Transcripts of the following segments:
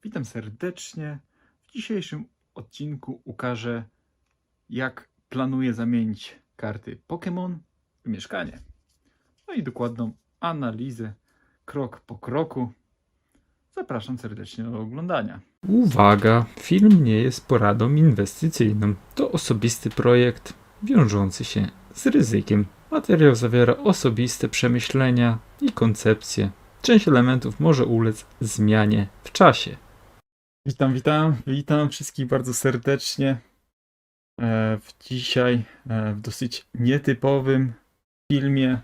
Witam serdecznie. W dzisiejszym odcinku ukażę, jak planuję zamienić karty Pokémon w mieszkanie. No i dokładną analizę krok po kroku. Zapraszam serdecznie do oglądania. Uwaga! Film nie jest poradą inwestycyjną. To osobisty projekt wiążący się z ryzykiem. Materiał zawiera osobiste przemyślenia i koncepcje. Część elementów może ulec zmianie w czasie. Witam wszystkich bardzo serdecznie. Dzisiaj w dosyć nietypowym filmie.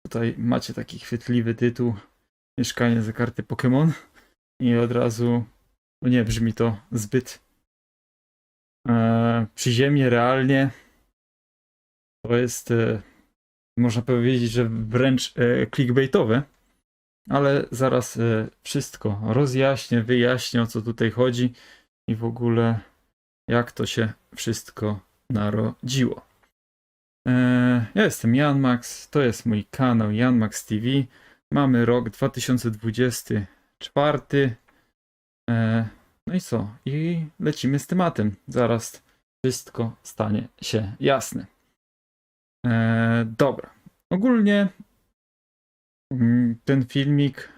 Tutaj macie taki chwytliwy tytuł: Mieszkanie za karty Pokémon. I od razu nie brzmi to zbyt przyziemnie, realnie. To jest, można powiedzieć, że wręcz clickbaitowe. Ale zaraz wszystko rozjaśnię, wyjaśnię, o co tutaj chodzi i w ogóle jak to się wszystko narodziło. Ja jestem Janmax, to jest mój kanał Janmax TV. Mamy rok 2024. No i co? I lecimy z tematem. Zaraz wszystko stanie się jasne. Dobra. Ogólnie ten filmik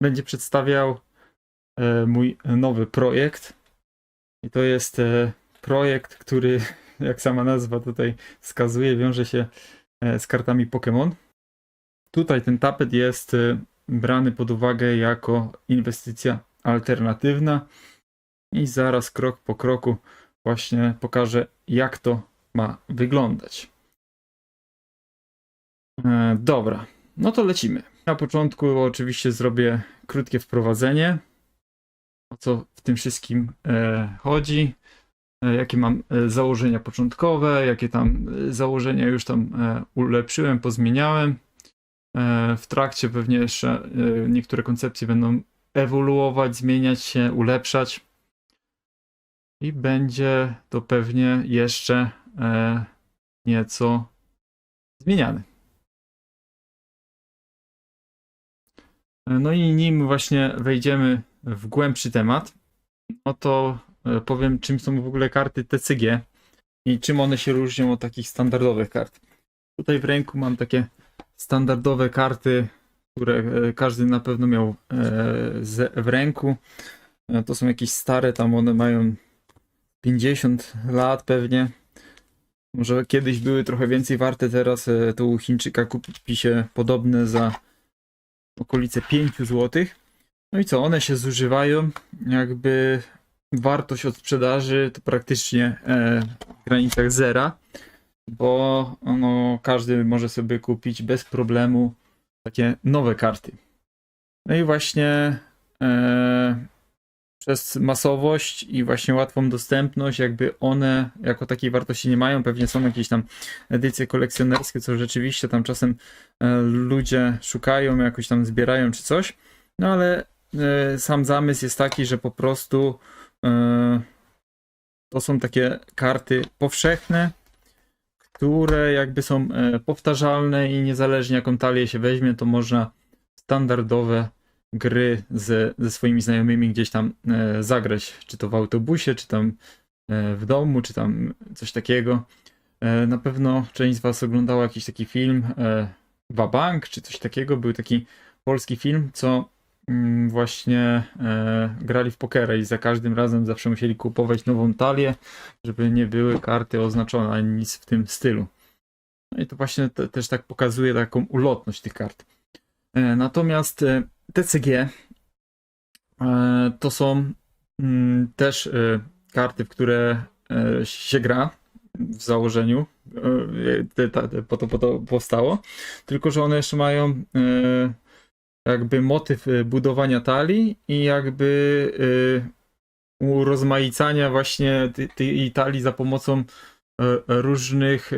będzie przedstawiał mój nowy projekt. I to jest projekt, który, jak sama nazwa tutaj wskazuje, wiąże się z kartami Pokémon. Tutaj ten tapet jest brany pod uwagę jako inwestycja alternatywna i zaraz krok po kroku właśnie pokażę, jak to ma wyglądać. Dobra, no to lecimy. Na początku oczywiście zrobię krótkie wprowadzenie, o co w tym wszystkim chodzi, jakie mam założenia początkowe, jakie tam założenia już tam ulepszyłem, pozmieniałem. W trakcie pewnie jeszcze niektóre koncepcje będą ewoluować, zmieniać się, ulepszać. I będzie to pewnie jeszcze nieco zmieniane. No i nim właśnie wejdziemy w głębszy temat, no to powiem, czym są w ogóle karty TCG i czym one się różnią od takich standardowych kart. Tutaj w ręku mam takie standardowe karty, które każdy na pewno miał w ręku. To są jakieś stare, tam one mają 50 lat pewnie. Może kiedyś były trochę więcej warte, teraz to u Chińczyka kupi się podobne za okolice 5 zł. No i co, one się zużywają, jakby wartość od sprzedaży to praktycznie w granicach zera, bo każdy może sobie kupić bez problemu takie nowe karty. No i właśnie przez masowość i właśnie łatwą dostępność, jakby one jako takiej wartości nie mają. Pewnie są jakieś tam edycje kolekcjonerskie, co rzeczywiście tam czasem ludzie szukają, jakoś tam zbierają czy coś. No ale sam zamysł jest taki, że po prostu to są takie karty powszechne, które jakby są powtarzalne i niezależnie jaką talię się weźmie, to można standardowe gry ze swoimi znajomymi gdzieś tam zagrać, czy to w autobusie, czy tam w domu, czy tam coś takiego. Na pewno część z was oglądała jakiś taki film Wabank, czy coś takiego. Był taki polski film, co właśnie grali w pokera i za każdym razem zawsze musieli kupować nową talię, żeby nie były karty oznaczone, ani nic w tym stylu. No i to właśnie też tak pokazuje taką ulotność tych kart. Natomiast TCG to są też karty, w które się gra w założeniu. Po to powstało. Tylko że one jeszcze mają jakby motyw budowania talii i jakby urozmaicania właśnie tej talii za pomocą różnych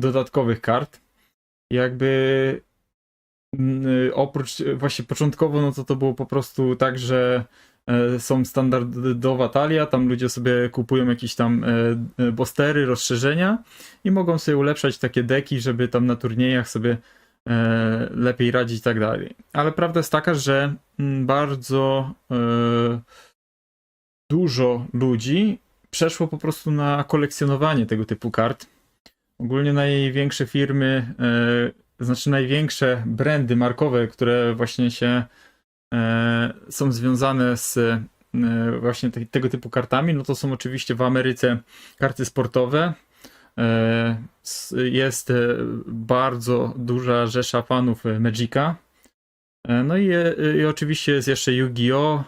dodatkowych kart. Jakby oprócz właśnie początkowo, no to było po prostu tak, że są standardowa talia, tam ludzie sobie kupują jakieś tam boostery, rozszerzenia i mogą sobie ulepszać takie deki, żeby tam na turniejach sobie lepiej radzić i tak dalej. Ale prawda jest taka, że bardzo dużo ludzi przeszło po prostu na kolekcjonowanie tego typu kart. Ogólnie największe firmy, znaczy największe brandy markowe, które właśnie się są związane z właśnie tego typu kartami, no to są oczywiście w Ameryce karty sportowe. Jest bardzo duża rzesza fanów Magica. No i oczywiście jest jeszcze Yu-Gi-Oh!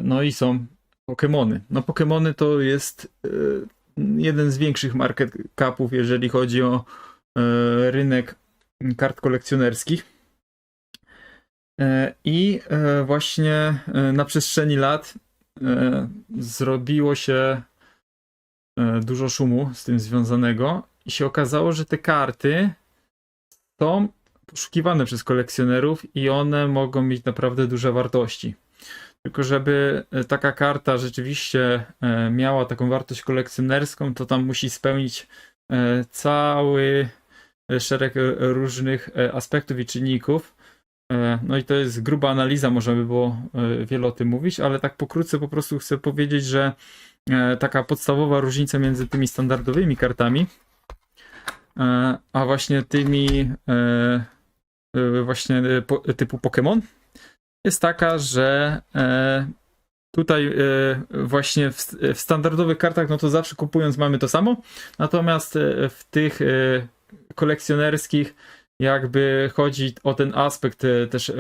No i są Pokemony. No Pokemony to jest jeden z większych market capów, jeżeli chodzi o rynek kart kolekcjonerskich. I właśnie na przestrzeni lat zrobiło się dużo szumu z tym związanego i się okazało, że te karty są poszukiwane przez kolekcjonerów i one mogą mieć naprawdę duże wartości. Tylko żeby taka karta rzeczywiście miała taką wartość kolekcjonerską, to tam musi spełnić cały szereg różnych aspektów i czynników. No i to jest gruba analiza, można by było wiele o tym mówić, ale tak pokrótce po prostu chcę powiedzieć, że taka podstawowa różnica między tymi standardowymi kartami, a właśnie tymi właśnie typu Pokémon jest taka, że tutaj właśnie w standardowych kartach, no to zawsze kupując mamy to samo, natomiast w tych kolekcjonerskich jakby chodzi o ten aspekt też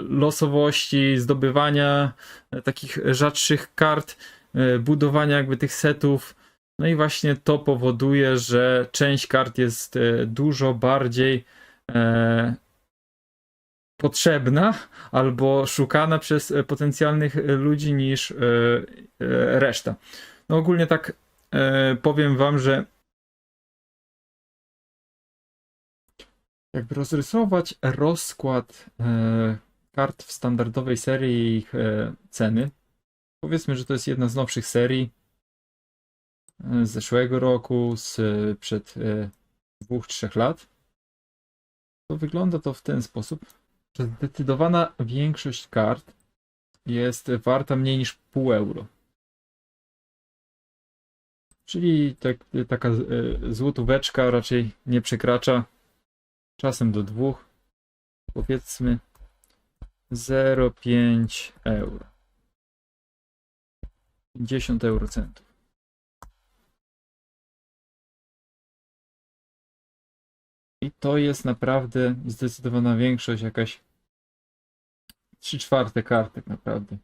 losowości, zdobywania takich rzadszych kart, budowania jakby tych setów. No i właśnie to powoduje, że część kart jest dużo bardziej potrzebna albo szukana przez potencjalnych ludzi niż reszta. No ogólnie tak powiem wam, że jakby rozrysować rozkład kart w standardowej serii i ich ceny. Powiedzmy, że to jest jedna z nowszych serii z zeszłego roku, sprzed 2-3 lat. To wygląda to w ten sposób, że zdecydowana większość kart jest warta mniej niż pół euro. Czyli taka złotóweczka raczej nie przekracza czasem do 2, powiedzmy 0,5 euro. 50 eurocentów. I to jest naprawdę zdecydowana większość, jakaś 3/4 kart tak naprawdę.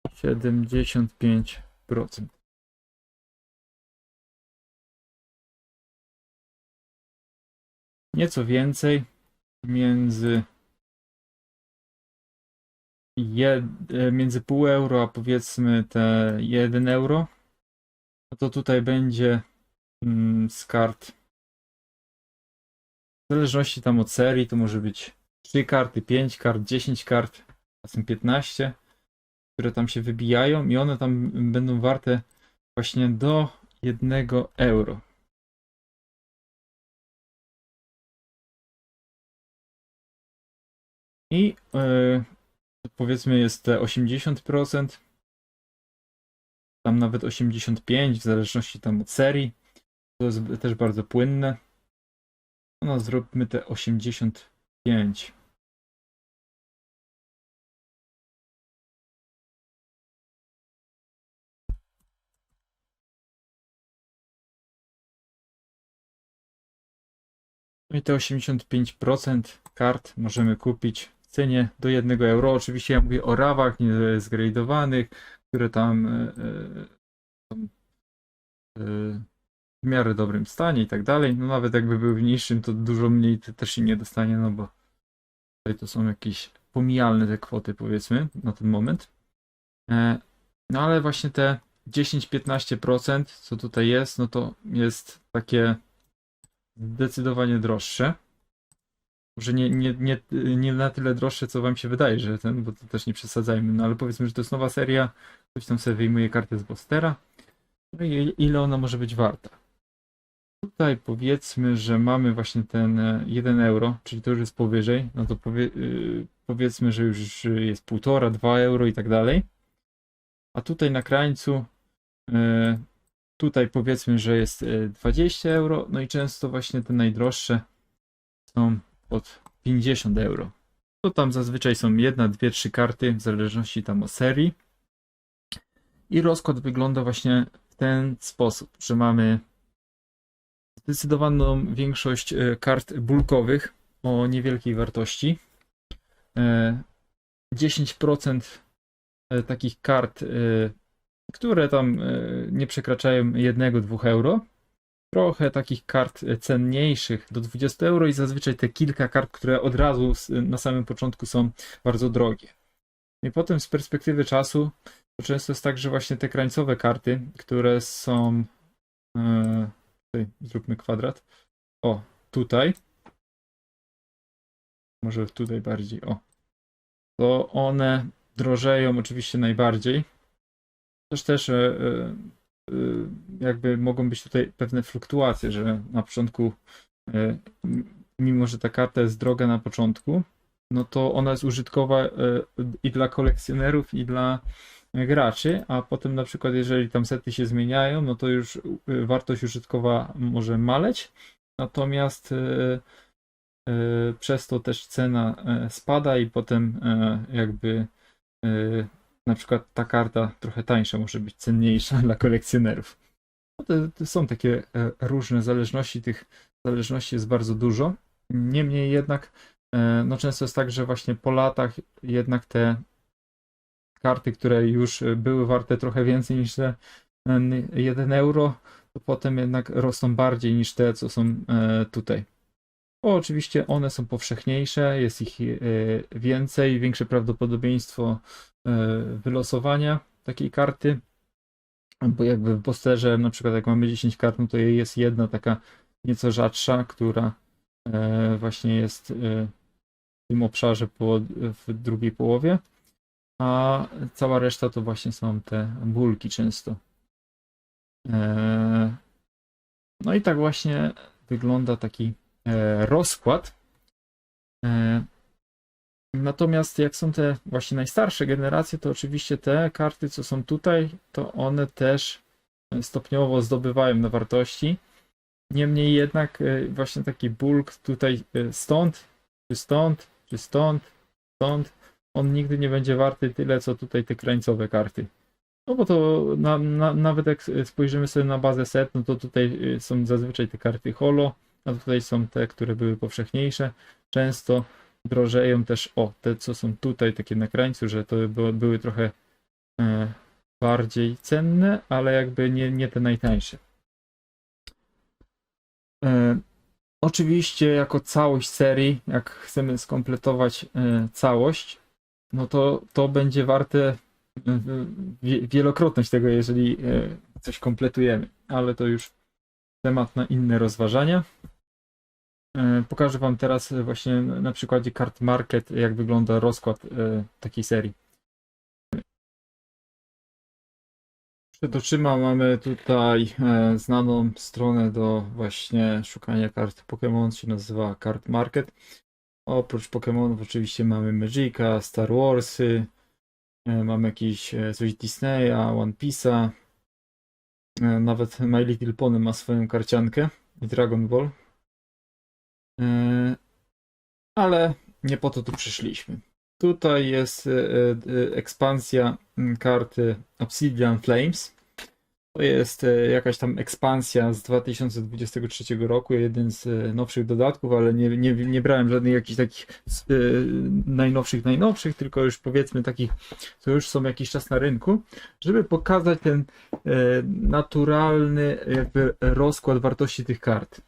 75%. Nieco więcej między pół euro a powiedzmy te 1 euro, no to tutaj będzie z kart, w zależności tam od serii, to może być 3 karty, 5 kart, 10 kart, czasem 15, które tam się wybijają i one tam będą warte właśnie do 1 euro. I powiedzmy jest te 80%, tam nawet 85%, w zależności tam od serii. To jest też bardzo płynne. No zróbmy te 85. No i te 85% kart możemy kupić w cenie do 1 euro. Oczywiście ja mówię o rawach niezgradowanych, które tam są w miarę dobrym stanie i tak dalej. No nawet jakby były w niższym, to dużo mniej też się nie dostanie, no bo tutaj to są jakieś pomijalne te kwoty, powiedzmy, na ten moment. No ale właśnie te 10-15%, co tutaj jest, no to jest takie zdecydowanie droższe. Może nie na tyle droższe, co wam się wydaje, że bo to też nie przesadzajmy. No ale powiedzmy, że to jest nowa seria, ktoś tam sobie wyjmuje kartę z Boostera. No i ile ona może być warta? Tutaj powiedzmy, że mamy właśnie ten 1 euro, czyli to już jest powyżej, no to powiedzmy, że już jest 1,5, 2 euro i tak dalej. A tutaj na krańcu, tutaj powiedzmy, że jest 20 euro, no i często właśnie te najdroższe są od 50 euro. To tam zazwyczaj są 1, 2, 3 karty, w zależności tam od serii. I rozkład wygląda właśnie w ten sposób, że mamy zdecydowaną większość kart bulkowych o niewielkiej wartości. 10% takich kart, które tam nie przekraczają 1-2 euro. Trochę takich kart cenniejszych do 20 euro i zazwyczaj te kilka kart, które od razu na samym początku są bardzo drogie. I potem z perspektywy czasu to często jest tak, że właśnie te krańcowe karty, które są tutaj zróbmy kwadrat. O, tutaj. Może tutaj bardziej. O. To one drożeją oczywiście najbardziej. Też jakby mogą być tutaj pewne fluktuacje, że na początku, mimo że ta karta jest droga na początku, no to ona jest użytkowa i dla kolekcjonerów, i dla graczy, a potem na przykład jeżeli tam sety się zmieniają, no to już wartość użytkowa może maleć, natomiast przez to też cena spada i potem jakby na przykład ta karta trochę tańsza może być cenniejsza dla kolekcjonerów. No to są takie różne zależności, tych zależności jest bardzo dużo. Niemniej jednak no często jest tak, że właśnie po latach jednak te karty, które już były warte trochę więcej niż te 1 euro, to potem jednak rosną bardziej niż te, co są tutaj. Bo oczywiście one są powszechniejsze, jest ich więcej, większe prawdopodobieństwo wylosowania takiej karty. Bo jakby w posterze, na przykład jak mamy 10 kart, no to jest jedna taka nieco rzadsza, która właśnie jest w tym obszarze w drugiej połowie, a cała reszta to właśnie są te bulki często. No i tak właśnie wygląda taki rozkład. Natomiast jak są te właśnie najstarsze generacje, to oczywiście te karty, co są tutaj, to one też stopniowo zdobywają na wartości. Niemniej jednak właśnie taki bulk tutaj stąd, czy stąd, czy stąd, stąd, on nigdy nie będzie warty tyle, co tutaj te krańcowe karty. No bo to nawet jak spojrzymy sobie na bazę set, no to tutaj są zazwyczaj te karty holo, a tutaj są te, które były powszechniejsze. Często drożeją też, te co są tutaj takie na krańcu, że to były trochę bardziej cenne, ale jakby nie te najtańsze. Oczywiście jako całość serii, jak chcemy skompletować całość, no to będzie warte wielokrotność tego, jeżeli coś kompletujemy, ale to już temat na inne rozważania. Pokażę Wam teraz właśnie na przykładzie Card Market, jak wygląda rozkład takiej serii. Przed oczyma mamy tutaj znaną stronę do właśnie szukania kart Pokémon, się nazywa Card Market. Oprócz Pokémonów oczywiście mamy Magica, Star Warsy, mamy jakieś coś Disneya, One Piece'a, nawet My Little Pony ma swoją karciankę i Dragon Ball. Ale nie po to tu przyszliśmy. Tutaj jest ekspansja karty Obsidian Flames. To jest jakaś tam ekspansja z 2023 roku, jeden z nowszych dodatków, ale nie brałem żadnych jakichś takich najnowszych, tylko już powiedzmy takich, co już są jakiś czas na rynku, żeby pokazać ten naturalny jakby rozkład wartości tych kart.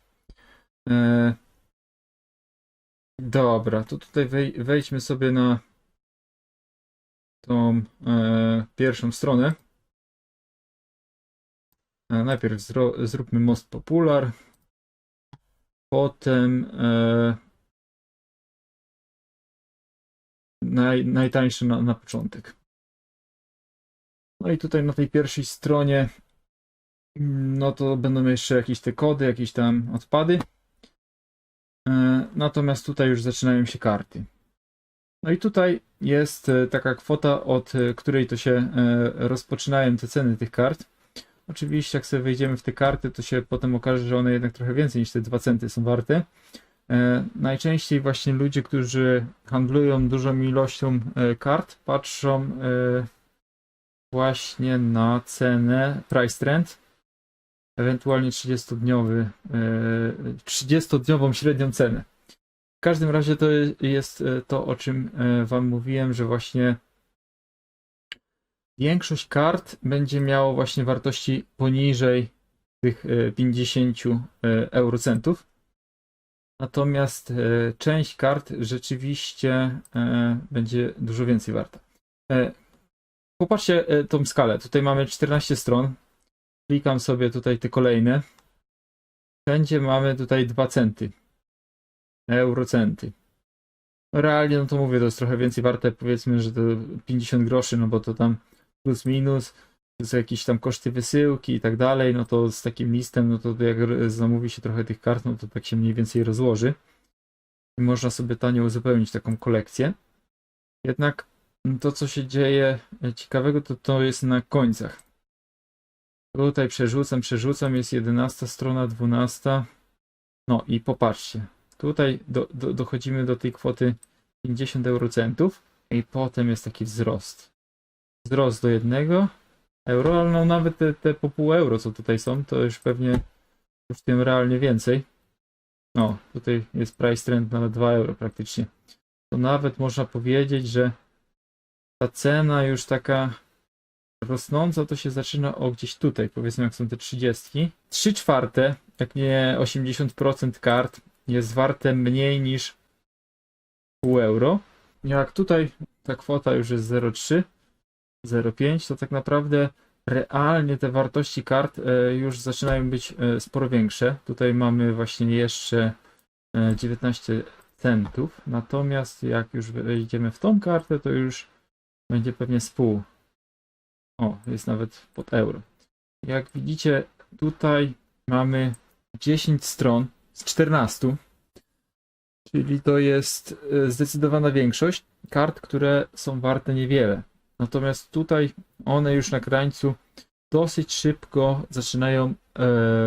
Dobra, to tutaj wejdźmy sobie na tą pierwszą stronę. Najpierw zróbmy Most Popular, potem najtańszy na początek. No i tutaj na tej pierwszej stronie no to będą jeszcze jakieś te kody, jakieś tam odpady. Natomiast tutaj już zaczynają się karty. No i tutaj jest taka kwota, od której to się rozpoczynają te ceny tych kart. Oczywiście jak sobie wejdziemy w te karty, to się potem okaże, że one jednak trochę więcej niż te 2 centy są warte. Najczęściej właśnie ludzie, którzy handlują dużą ilością kart, patrzą właśnie na cenę price trend, ewentualnie 30-dniową średnią cenę. W każdym razie to jest to, o czym wam mówiłem, że właśnie większość kart będzie miało właśnie wartości poniżej tych 50 eurocentów. Natomiast część kart rzeczywiście będzie dużo więcej warta. Popatrzcie tą skalę. Tutaj mamy 14 stron. Klikam sobie tutaj te kolejne. Wszędzie mamy tutaj 2 centy. Eurocenty. Realnie, no to mówię, to jest trochę więcej warte, powiedzmy, że to 50 groszy, no bo to tam plus minus, plus jakieś tam koszty wysyłki i tak dalej, no to z takim listem, no to jak zamówi się trochę tych kart, no to tak się mniej więcej rozłoży. I można sobie tanio uzupełnić taką kolekcję. Jednak to, co się dzieje ciekawego, to jest na końcach. Tutaj przerzucam, jest 11 strona, 12. No i popatrzcie. Tutaj dochodzimy do tej kwoty 50 eurocentów i potem jest taki wzrost. Wzrost do 1 euro, ale no nawet te po pół euro, co tutaj są, to już pewnie kosztują realnie więcej. No, tutaj jest price trend na 2 euro praktycznie. To nawet można powiedzieć, że ta cena już taka rosnąca to się zaczyna gdzieś tutaj, powiedzmy jak są te 30. 3/4, jak nie 80% kart jest warte mniej niż pół euro. Jak tutaj ta kwota już jest 0,3, 0,5, to tak naprawdę realnie te wartości kart już zaczynają być sporo większe. Tutaj mamy właśnie jeszcze 19 centów, natomiast jak już wejdziemy w tą kartę, to już będzie pewnie z pół. O, jest nawet pod euro. Jak widzicie, tutaj mamy 10 stron z 14, czyli to jest zdecydowana większość kart, które są warte niewiele. Natomiast tutaj one już na krańcu dosyć szybko zaczynają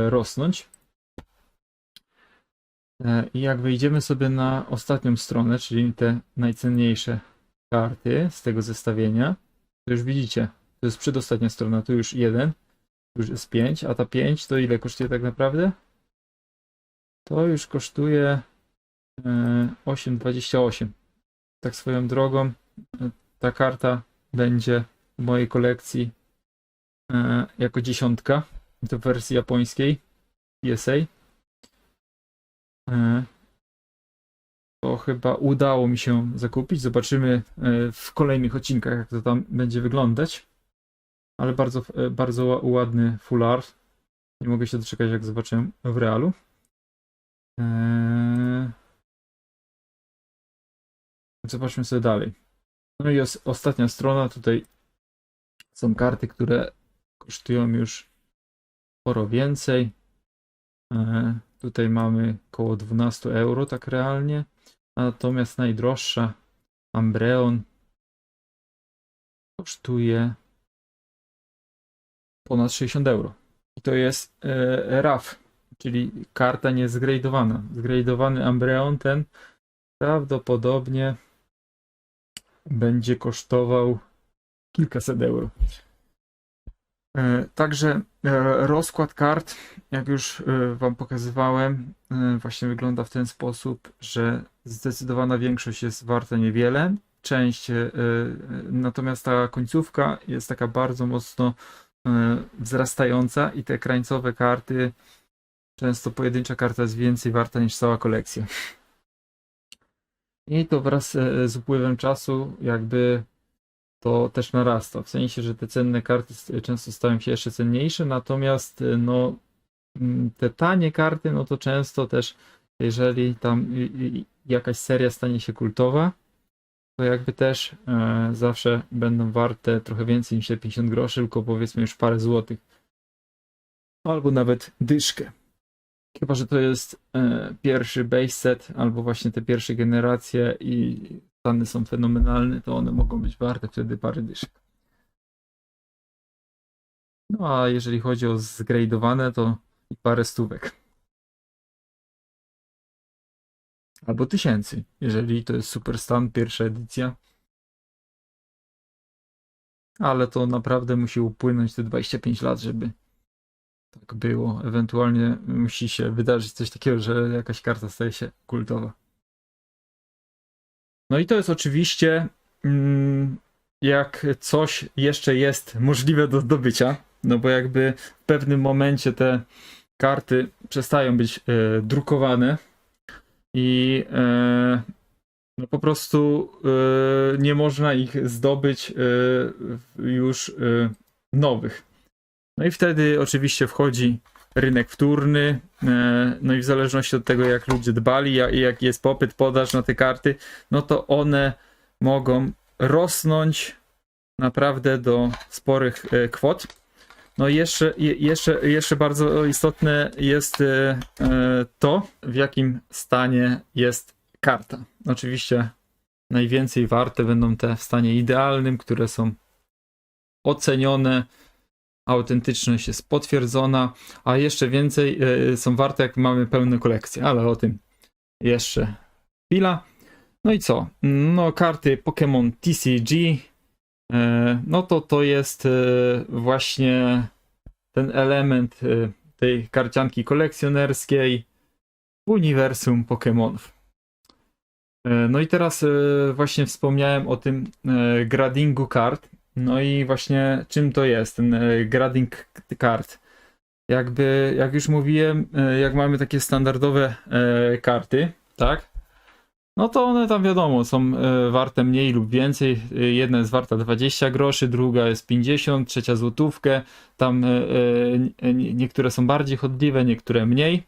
rosnąć. I jak wejdziemy sobie na ostatnią stronę, czyli te najcenniejsze karty z tego zestawienia, to już widzicie, to jest przedostatnia strona, tu już 1, tu już jest 5, a ta 5 to ile kosztuje tak naprawdę? To już kosztuje 8,28. Tak swoją drogą, ta karta będzie w mojej kolekcji jako 10, to w wersji japońskiej PSA. To chyba udało mi się zakupić. Zobaczymy w kolejnych odcinkach, jak to tam będzie wyglądać. Ale bardzo, bardzo ładny full art. Nie mogę się doczekać, jak zobaczę w realu. Zobaczmy sobie dalej. No i ostatnia strona. Tutaj są karty, które kosztują już sporo więcej. Tutaj mamy około 12 euro, tak realnie. Natomiast najdroższa Umbreon kosztuje ponad 60 euro. I to jest RAF, czyli karta niezgradowana. Zgradowany Umbreon ten prawdopodobnie będzie kosztował kilkaset euro. Także rozkład kart, jak już wam pokazywałem, właśnie wygląda w ten sposób, że zdecydowana większość jest warta niewiele. Część, natomiast ta końcówka jest taka bardzo mocno wzrastająca i te krańcowe karty, często pojedyncza karta jest więcej warta niż cała kolekcja. I to wraz z upływem czasu jakby to też narasta, w sensie, że te cenne karty często stają się jeszcze cenniejsze, natomiast no, te tanie karty, no to często też, jeżeli tam jakaś seria stanie się kultowa, to jakby też zawsze będą warte trochę więcej niż te 50 groszy, tylko powiedzmy już parę złotych. albo nawet dyszkę. Chyba że to jest pierwszy base set, albo właśnie te pierwsze generacje i stany są fenomenalne, to one mogą być warte wtedy parę dyszek. No a jeżeli chodzi o zgradowane, to i parę stówek. Albo tysięcy, jeżeli to jest super stan, pierwsza edycja. Ale to naprawdę musi upłynąć te 25 lat, żeby tak było. Ewentualnie musi się wydarzyć coś takiego, że jakaś karta staje się kultowa. No i to jest oczywiście, jak coś jeszcze jest możliwe do zdobycia, no bo jakby w pewnym momencie te karty przestają być drukowane i no po prostu nie można ich zdobyć już nowych. No i wtedy oczywiście wchodzi rynek wtórny, no i w zależności od tego, jak ludzie dbali, jak jest popyt, podaż na te karty, no to one mogą rosnąć naprawdę do sporych kwot. No i jeszcze bardzo istotne jest to, w jakim stanie jest karta. Oczywiście najwięcej warte będą te w stanie idealnym, które są ocenione, autentyczność jest potwierdzona, a jeszcze więcej są warte, jak mamy pełne kolekcje, ale o tym jeszcze chwila. No i co? No karty Pokémon TCG, no to jest właśnie ten element tej karcianki kolekcjonerskiej w uniwersum Pokémonów. No i teraz właśnie wspomniałem o tym gradingu kart. No i właśnie czym to jest ten grading kart? Jakby, jak już mówiłem, jak mamy takie standardowe karty, tak? No to one tam wiadomo, są warte mniej lub więcej. Jedna jest warta 20 groszy, druga jest 50, trzecia złotówkę. Tam niektóre są bardziej chodliwe, niektóre mniej.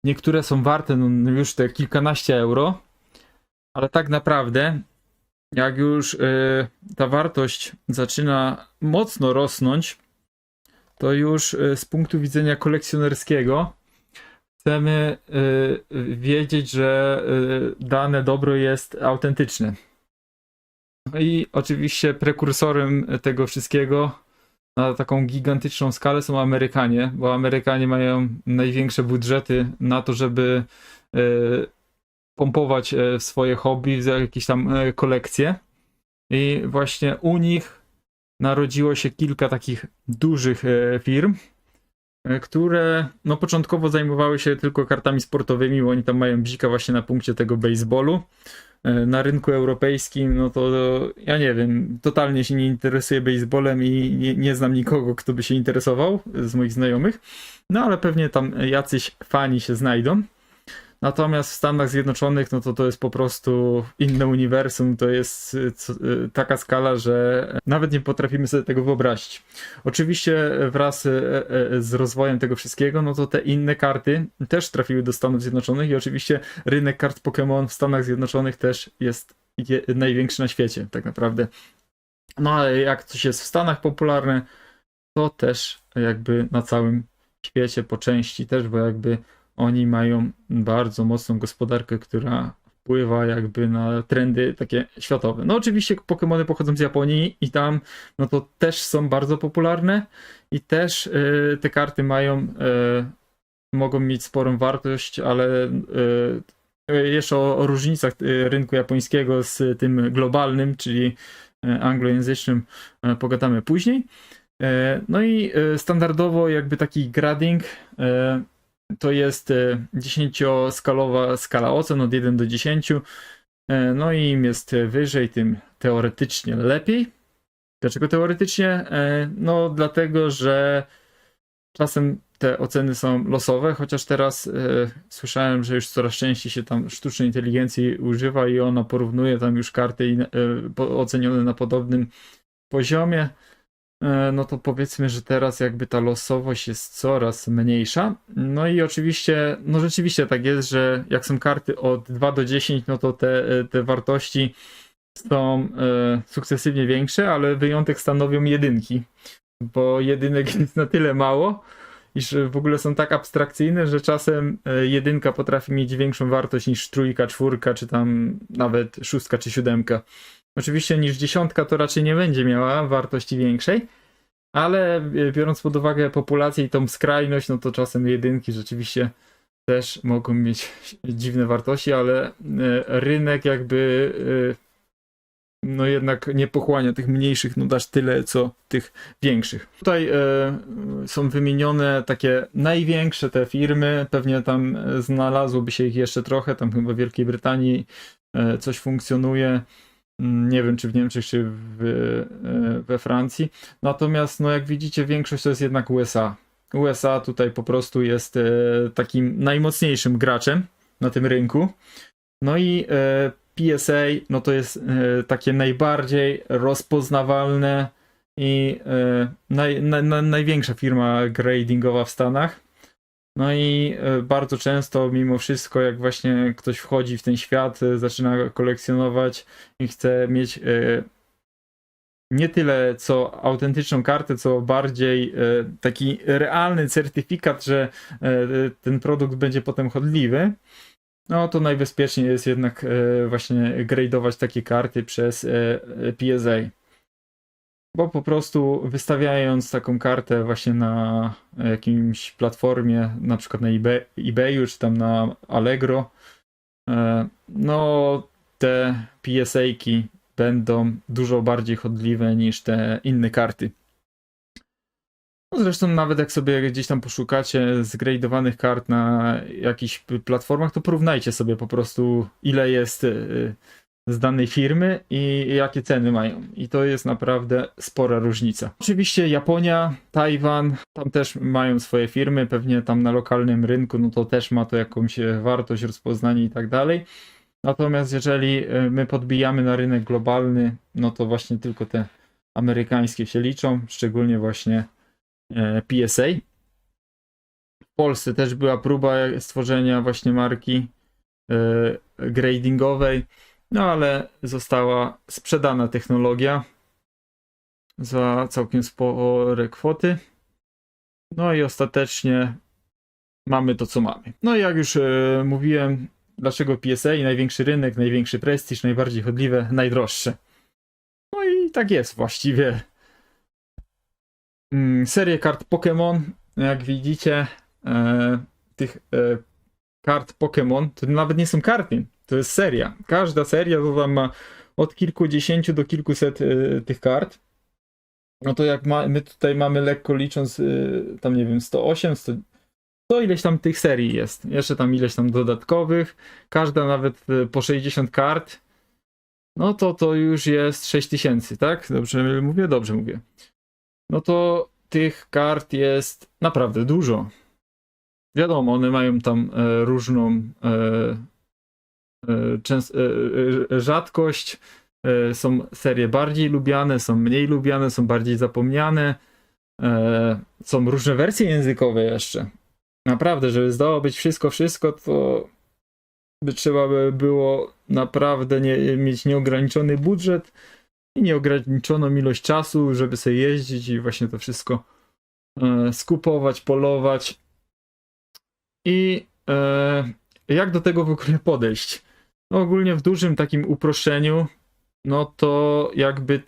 Niektóre są warte no, już te kilkanaście euro. Ale tak naprawdę, jak już ta wartość zaczyna mocno rosnąć, to już z punktu widzenia kolekcjonerskiego chcemy wiedzieć, że dane dobro jest autentyczne. No i oczywiście prekursorem tego wszystkiego na taką gigantyczną skalę są Amerykanie, bo Amerykanie mają największe budżety na to, żeby pompować w swoje hobby, w jakieś tam kolekcje. I właśnie u nich narodziło się kilka takich dużych firm, które no początkowo zajmowały się tylko kartami sportowymi, bo oni tam mają bzika właśnie na punkcie tego baseballu. Na rynku europejskim, no to ja nie wiem, totalnie się nie interesuję baseballem i nie znam nikogo, kto by się interesował z moich znajomych. No ale pewnie tam jacyś fani się znajdą. Natomiast w Stanach Zjednoczonych, no to jest po prostu inne uniwersum, to jest taka skala, że nawet nie potrafimy sobie tego wyobrazić. Oczywiście wraz z rozwojem tego wszystkiego, no to te inne karty też trafiły do Stanów Zjednoczonych i oczywiście rynek kart Pokémon w Stanach Zjednoczonych też jest największy na świecie, tak naprawdę. No ale jak coś jest w Stanach popularne, to też jakby na całym świecie po części też, bo jakby oni mają bardzo mocną gospodarkę, która wpływa jakby na trendy takie światowe. No oczywiście Pokémony pochodzą z Japonii i tam no to też są bardzo popularne i też te karty mogą mieć sporą wartość, ale jeszcze o różnicach rynku japońskiego z tym globalnym, czyli anglojęzycznym pogadamy później. No i standardowo jakby taki grading to jest 10-skalowa skala ocen od 1 do 10. No i im jest wyżej, tym teoretycznie lepiej. Dlaczego teoretycznie? No dlatego, że czasem te oceny są losowe, chociaż teraz słyszałem, że już coraz częściej się tam sztucznej inteligencji używa i ona porównuje tam już karty ocenione na podobnym poziomie. No to powiedzmy, że teraz jakby ta losowość jest coraz mniejsza. No i oczywiście, no rzeczywiście tak jest, że jak są karty od 2 do 10, no to te wartości są sukcesywnie większe, ale wyjątek stanowią jedynki, bo jedynek jest na tyle mało iż w ogóle są tak abstrakcyjne, że czasem jedynka potrafi mieć większą wartość niż trójka, czwórka, czy tam nawet szóstka czy siódemka. Oczywiście niż dziesiątka to raczej nie będzie miała wartości większej, ale biorąc pod uwagę populację i tą skrajność, no to czasem jedynki rzeczywiście też mogą mieć dziwne wartości, ale rynek jakby no jednak nie pochłania tych mniejszych, no aż tyle co tych większych. Tutaj są wymienione takie największe te firmy, pewnie tam znalazłoby się ich jeszcze trochę, tam chyba w Wielkiej Brytanii coś funkcjonuje. Nie wiem, czy w Niemczech, czy we Francji. Natomiast, no jak widzicie, większość to jest jednak USA. USA tutaj po prostu jest takim najmocniejszym graczem na tym rynku. No i PSA, no to jest takie najbardziej rozpoznawalne i największa firma gradingowa w Stanach. No i bardzo często, mimo wszystko, jak właśnie ktoś wchodzi w ten świat, zaczyna kolekcjonować i chce mieć nie tyle co autentyczną kartę, co bardziej taki realny certyfikat, że ten produkt będzie potem chodliwy, no to najbezpieczniej jest jednak właśnie gradować takie karty przez PSA. Bo po prostu wystawiając taką kartę właśnie na jakimś platformie, na przykład na eBayu czy tam na Allegro, no te PSA-ki będą dużo bardziej chodliwe niż te inne karty. No zresztą nawet jak sobie gdzieś tam poszukacie zgradowanych kart na jakichś platformach, to porównajcie sobie po prostu ile jest z danej firmy i jakie ceny mają. I to jest naprawdę spora różnica. Oczywiście Japonia, Tajwan, tam też mają swoje firmy, pewnie tam na lokalnym rynku, no to też ma to jakąś wartość, rozpoznanie i tak dalej. Natomiast jeżeli my podbijamy na rynek globalny, no to właśnie tylko te amerykańskie się liczą, szczególnie właśnie PSA. W Polsce też była próba stworzenia właśnie marki gradingowej, no ale została sprzedana technologia za całkiem spore kwoty. No i ostatecznie mamy to, co mamy. No i jak już mówiłem, dlaczego PSA? Największy rynek, największy prestiż, najbardziej chodliwe, najdroższe. No i tak jest właściwie. Serię kart Pokémon, jak widzicie, tych kart Pokémon to nawet nie są karty, to jest seria. Każda seria to tam ma od kilkudziesięciu do kilkuset tych kart. No to jak my tutaj mamy, lekko licząc, tam nie wiem, 108, 100 ileś tam tych serii jest. Jeszcze tam ileś tam dodatkowych. Każda nawet po 60 kart. No to już jest 6000, tak? Dobrze mówię? Dobrze mówię. No to tych kart jest naprawdę dużo. Wiadomo, one mają tam różną rzadkość. Są serie bardziej lubiane, są mniej lubiane, są bardziej zapomniane. Są różne wersje językowe jeszcze. Naprawdę, żeby zdało być wszystko, to by trzeba by było naprawdę mieć nieograniczony budżet i nieograniczoną ilość czasu, żeby sobie jeździć i właśnie to wszystko skupować, polować. I jak do tego w ogóle podejść? No ogólnie w dużym takim uproszczeniu, no to jakby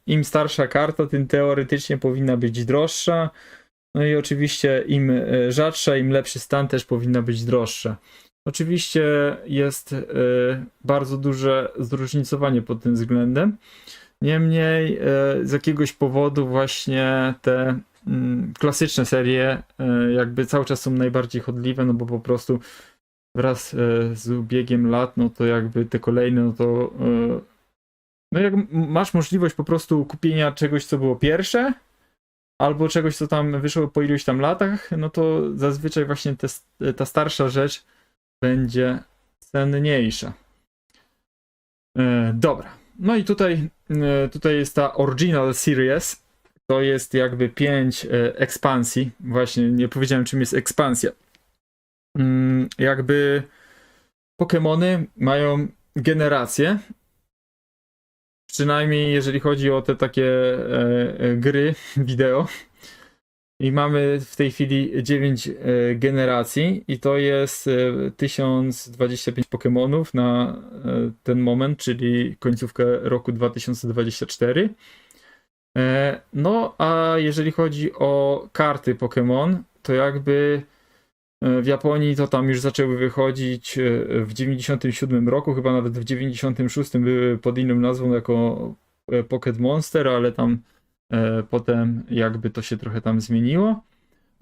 im starsza karta, tym teoretycznie powinna być droższa. No i oczywiście im rzadsza, im lepszy stan też powinna być droższa. Oczywiście jest bardzo duże zróżnicowanie pod tym względem. Niemniej z jakiegoś powodu właśnie te klasyczne serie jakby cały czas są najbardziej chodliwe, no bo po prostu wraz z biegiem lat, no to jakby te kolejne, no to no jak masz możliwość po prostu kupienia czegoś, co było pierwsze, albo czegoś, co tam wyszło po iluś tam latach, no to zazwyczaj właśnie ta starsza rzecz będzie cenniejsza. Dobra. No i tutaj jest ta Original Series. To jest jakby 5 ekspansji. Właśnie nie powiedziałem, czym jest ekspansja. Jakby Pokémony mają generację. Przynajmniej jeżeli chodzi o te takie gry wideo. I mamy w tej chwili 9 generacji i to jest 1025 Pokémonów na ten moment, czyli końcówkę roku 2024. No a jeżeli chodzi o karty Pokémon, to jakby w Japonii to tam już zaczęły wychodzić w 97 roku, chyba nawet w 96 były pod inną nazwą jako Pocket Monster, ale tam potem jakby to się trochę tam zmieniło.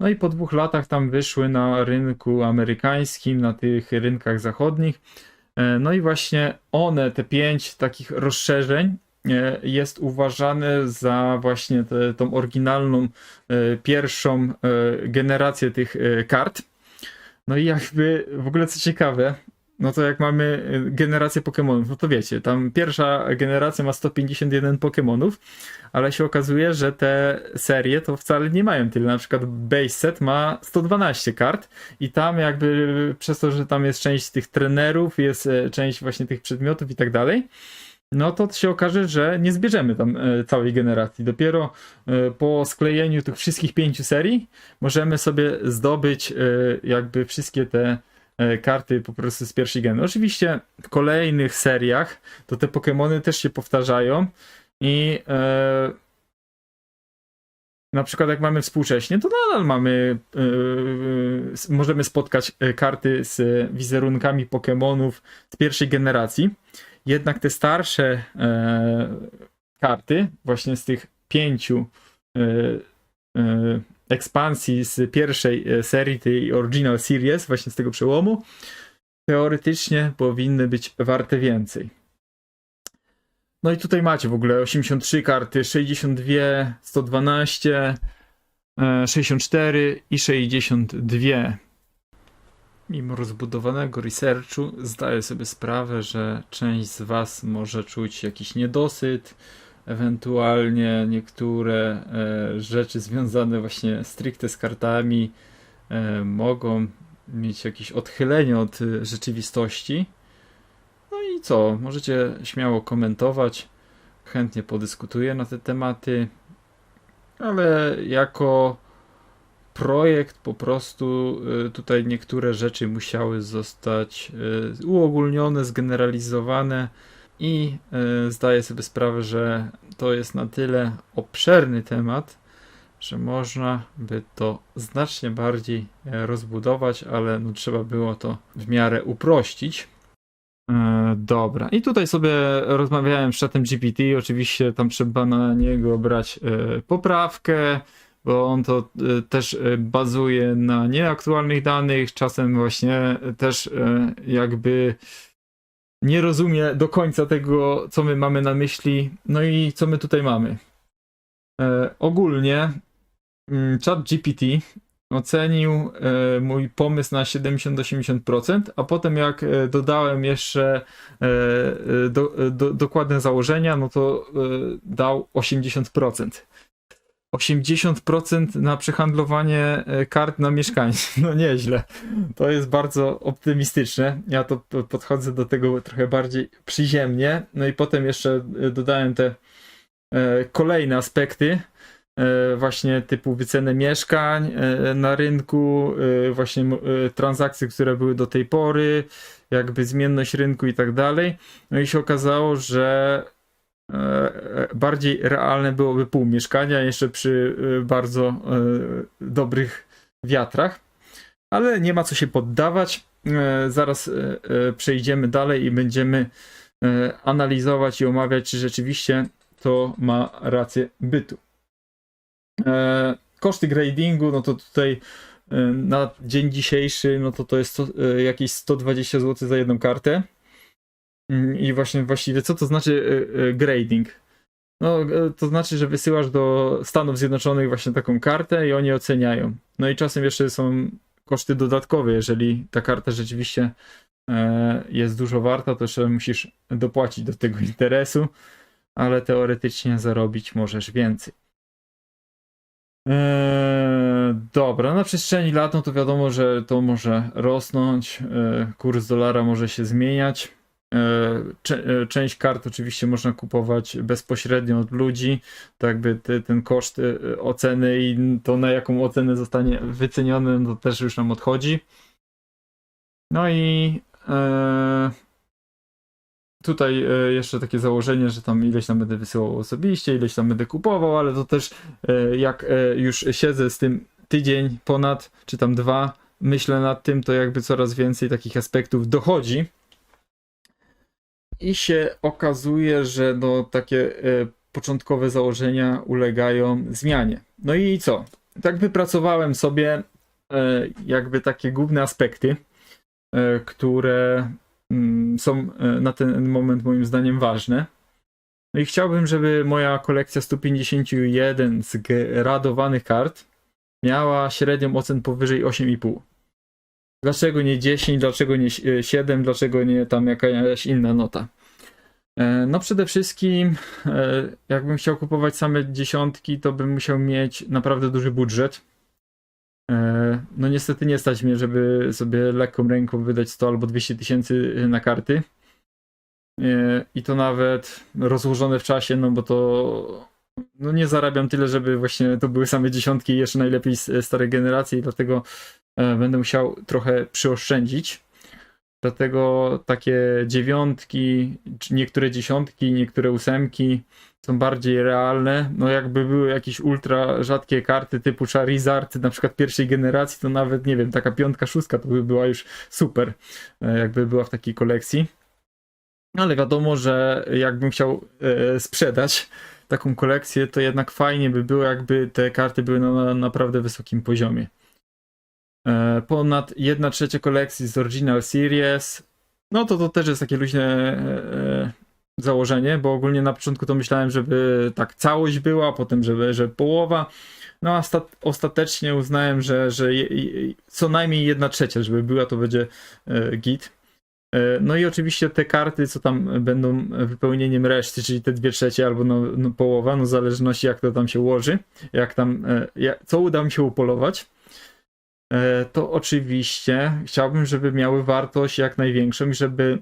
No i po 2 latach tam wyszły na rynku amerykańskim, na tych rynkach zachodnich. No i właśnie one, te 5 takich rozszerzeń, jest uważane za właśnie tą oryginalną pierwszą generację tych kart. No i jakby w ogóle co ciekawe, no to jak mamy generację Pokémonów, no to wiecie, tam pierwsza generacja ma 151 Pokémonów, ale się okazuje, że te serie to wcale nie mają tyle. Na przykład base set ma 112 kart i tam jakby przez to, że tam jest część tych trenerów, jest część właśnie tych przedmiotów i tak dalej, no to się okaże, że nie zbierzemy tam całej generacji. Dopiero po sklejeniu tych wszystkich 5 serii możemy sobie zdobyć jakby wszystkie te karty po prostu z pierwszej geny. Oczywiście w kolejnych seriach to te Pokémony też się powtarzają i na przykład jak mamy współcześnie, to nadal mamy możemy spotkać karty z wizerunkami Pokémonów z pierwszej generacji. Jednak te starsze karty, właśnie z tych 5 ekspansji z pierwszej serii, tej Original Series, właśnie z tego przełomu, teoretycznie powinny być warte więcej. No i tutaj macie w ogóle 83 karty, 62, 112, 64 i 62. Mimo rozbudowanego researchu zdaję sobie sprawę, że część z Was może czuć jakiś niedosyt, ewentualnie niektóre rzeczy związane właśnie stricte z kartami mogą mieć jakieś odchylenie od rzeczywistości. No i co? Możecie śmiało komentować, chętnie podyskutuję na te tematy, ale jako projekt po prostu tutaj niektóre rzeczy musiały zostać uogólnione, zgeneralizowane i zdaję sobie sprawę, że to jest na tyle obszerny temat, że można by to znacznie bardziej rozbudować, ale no, trzeba było to w miarę uprościć. Dobra, i tutaj sobie rozmawiałem z czatem GPT, oczywiście tam trzeba na niego brać poprawkę, bo on to też bazuje na nieaktualnych danych, czasem właśnie też jakby nie rozumie do końca tego, co my mamy na myśli. No i co my tutaj mamy? Ogólnie ChatGPT ocenił mój pomysł na 70-80%, a potem jak dodałem jeszcze dokładne założenia, no to dał 80%. 80% na przehandlowanie kart na mieszkańców. No nieźle. To jest bardzo optymistyczne. Ja to podchodzę do tego trochę bardziej przyziemnie. No i potem jeszcze dodałem te kolejne aspekty, właśnie typu wycenę mieszkań na rynku, właśnie transakcje, które były do tej pory, jakby zmienność rynku i tak dalej. No i się okazało, że bardziej realne byłoby pół mieszkania jeszcze przy bardzo dobrych wiatrach, ale nie ma co się poddawać. Zaraz przejdziemy dalej i będziemy analizować i omawiać, czy rzeczywiście to ma rację bytu. Koszty gradingu, no to tutaj na dzień dzisiejszy, no to jest jakieś 120 zł za jedną kartę. I właściwie co to znaczy grading? No to znaczy, że wysyłasz do Stanów Zjednoczonych właśnie taką kartę i oni oceniają. No i czasem jeszcze są koszty dodatkowe, jeżeli ta karta rzeczywiście jest dużo warta, to jeszcze musisz dopłacić do tego interesu, ale teoretycznie zarobić możesz więcej. Dobra, na przestrzeni lat, no to wiadomo, że to może rosnąć, kurs dolara może się zmieniać. Część kart oczywiście można kupować bezpośrednio od ludzi, to jakby ten koszt oceny i to na jaką ocenę zostanie wyceniony, no to też już nam odchodzi. No i tutaj jeszcze takie założenie, że tam ileś tam będę wysyłał osobiście, ileś tam będę kupował, ale to też jak już siedzę z tym tydzień ponad, czy tam 2, myślę nad tym, to jakby coraz więcej takich aspektów dochodzi. I się okazuje, że no, takie początkowe założenia ulegają zmianie. No i co? Tak wypracowałem sobie jakby takie główne aspekty, które są na ten moment moim zdaniem ważne. No i chciałbym, żeby moja kolekcja 151 zgradowanych kart miała średnią ocen powyżej 8,5. Dlaczego nie 10, dlaczego nie 7, dlaczego nie tam jakaś inna nota? No przede wszystkim jakbym chciał kupować same dziesiątki, to bym musiał mieć naprawdę duży budżet. No niestety nie stać mnie, żeby sobie lekką ręką wydać 100 albo 200 tysięcy na karty. I to nawet rozłożone w czasie, no bo to no nie zarabiam tyle, żeby właśnie to były same dziesiątki, jeszcze najlepiej z starej generacji, i dlatego będę musiał trochę przyoszczędzić. Dlatego takie dziewiątki, niektóre dziesiątki, niektóre ósemki są bardziej realne. No jakby były jakieś ultra rzadkie karty typu Charizard, na przykład pierwszej generacji, to nawet nie wiem, taka 5, 6 to by była już super, jakby była w takiej kolekcji. Ale wiadomo, że jakbym chciał sprzedać taką kolekcję, to jednak fajnie by było, jakby te karty były na naprawdę wysokim poziomie. Ponad 1/3 kolekcji z Original Series, no to też jest takie luźne założenie, bo ogólnie na początku to myślałem, żeby tak całość była, a potem że połowa, no a ostatecznie uznałem, że co najmniej 1/3, żeby była, to będzie git. No i oczywiście te karty, co tam będą wypełnieniem reszty, czyli te 2/3 albo no połowa, no w zależności jak to tam się ułoży, jak tam, co uda mi się upolować, to oczywiście chciałbym, żeby miały wartość jak największą i żeby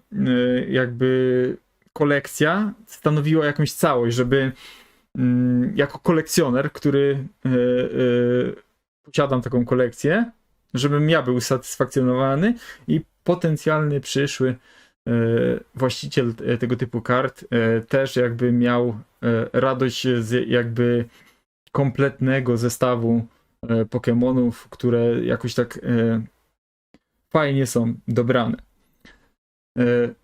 jakby kolekcja stanowiła jakąś całość, żeby jako kolekcjoner, który posiadam taką kolekcję, żebym ja był usatysfakcjonowany i potencjalny przyszły właściciel tego typu kart też jakby miał radość z jakby kompletnego zestawu Pokemonów, które jakoś tak fajnie są dobrane.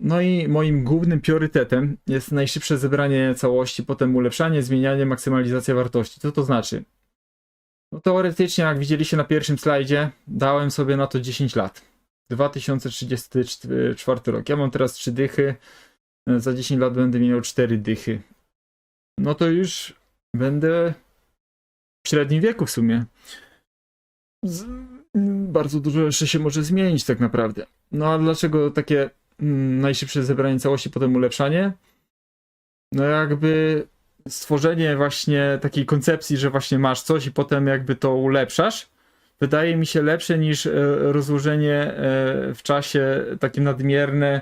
No i moim głównym priorytetem jest najszybsze zebranie całości, potem ulepszanie, zmienianie, maksymalizacja wartości. Co to znaczy? No teoretycznie, jak widzieliście na pierwszym slajdzie, dałem sobie na to 10 lat. 2034 rok. Ja mam teraz 3 dychy, za 10 lat będę miał 4 dychy. No to już będę w średnim wieku w sumie. Bardzo dużo jeszcze się może zmienić tak naprawdę. No a dlaczego takie najszybsze zebranie całości, potem ulepszanie? No jakby stworzenie właśnie takiej koncepcji, że właśnie masz coś i potem jakby to ulepszasz, wydaje mi się lepsze niż rozłożenie w czasie takie nadmierne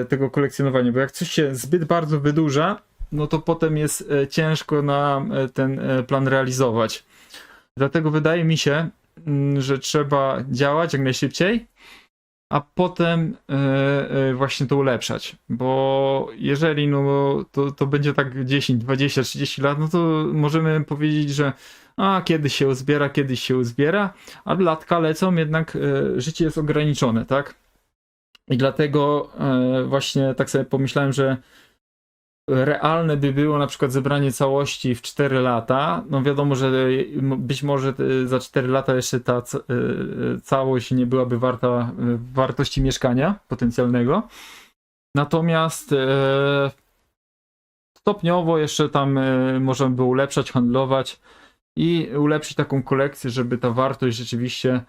tego kolekcjonowania, bo jak coś się zbyt bardzo wydłuża, no to potem jest ciężko na ten plan realizować. Dlatego wydaje mi się, że trzeba działać jak najszybciej, a potem właśnie to ulepszać, bo jeżeli no to będzie tak 10, 20, 30 lat, no to możemy powiedzieć, że kiedyś się uzbiera, a latka lecą, jednak życie jest ograniczone, tak? I dlatego właśnie tak sobie pomyślałem, że realne by było na przykład zebranie całości w 4 lata. No wiadomo, że być może za 4 lata jeszcze ta całość nie byłaby warta wartości mieszkania potencjalnego. Natomiast stopniowo jeszcze tam można by było ulepszać, handlować i ulepszyć taką kolekcję, żeby ta wartość rzeczywiście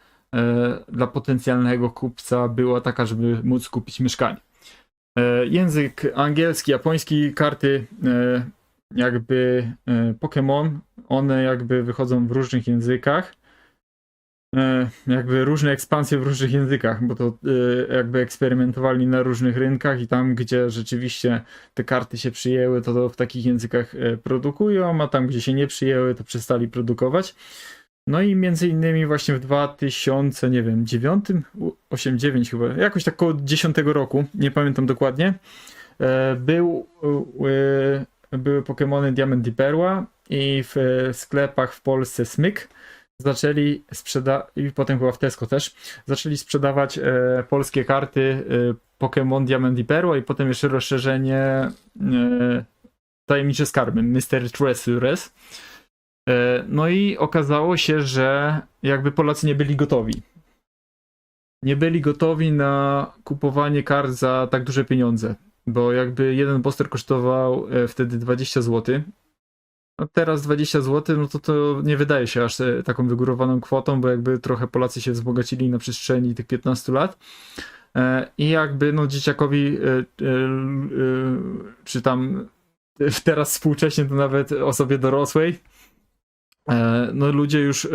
dla potencjalnego kupca była taka, żeby móc kupić mieszkanie. Język angielski, japoński, karty jakby Pokémon, one jakby wychodzą w różnych językach. jakby różne ekspansje w różnych językach, bo to jakby eksperymentowali na różnych rynkach i tam, gdzie rzeczywiście te karty się przyjęły, to w takich językach produkują, a tam, gdzie się nie przyjęły, to przestali produkować. No i między innymi właśnie w 2000, nie wiem, 9, 8-9 chyba, jakoś tak koło 10 roku, nie pamiętam dokładnie, były Pokemony Diament i Perła i w sklepach w Polsce Smyk zaczęli i potem chyba w Tesco też, zaczęli sprzedawać polskie karty Pokémon Diament i Perła i potem jeszcze rozszerzenie Tajemnicze Skarby, Mr. Treasures. No i okazało się, że jakby Polacy nie byli gotowi. Nie byli gotowi na kupowanie kart za tak duże pieniądze, bo jakby jeden poster kosztował wtedy 20 zł. A teraz 20 zł, no to nie wydaje się aż taką wygórowaną kwotą, bo jakby trochę Polacy się wzbogacili na przestrzeni tych 15 lat. I jakby no dzieciakowi, czy tam teraz współcześnie to nawet osobie dorosłej, no ludzie już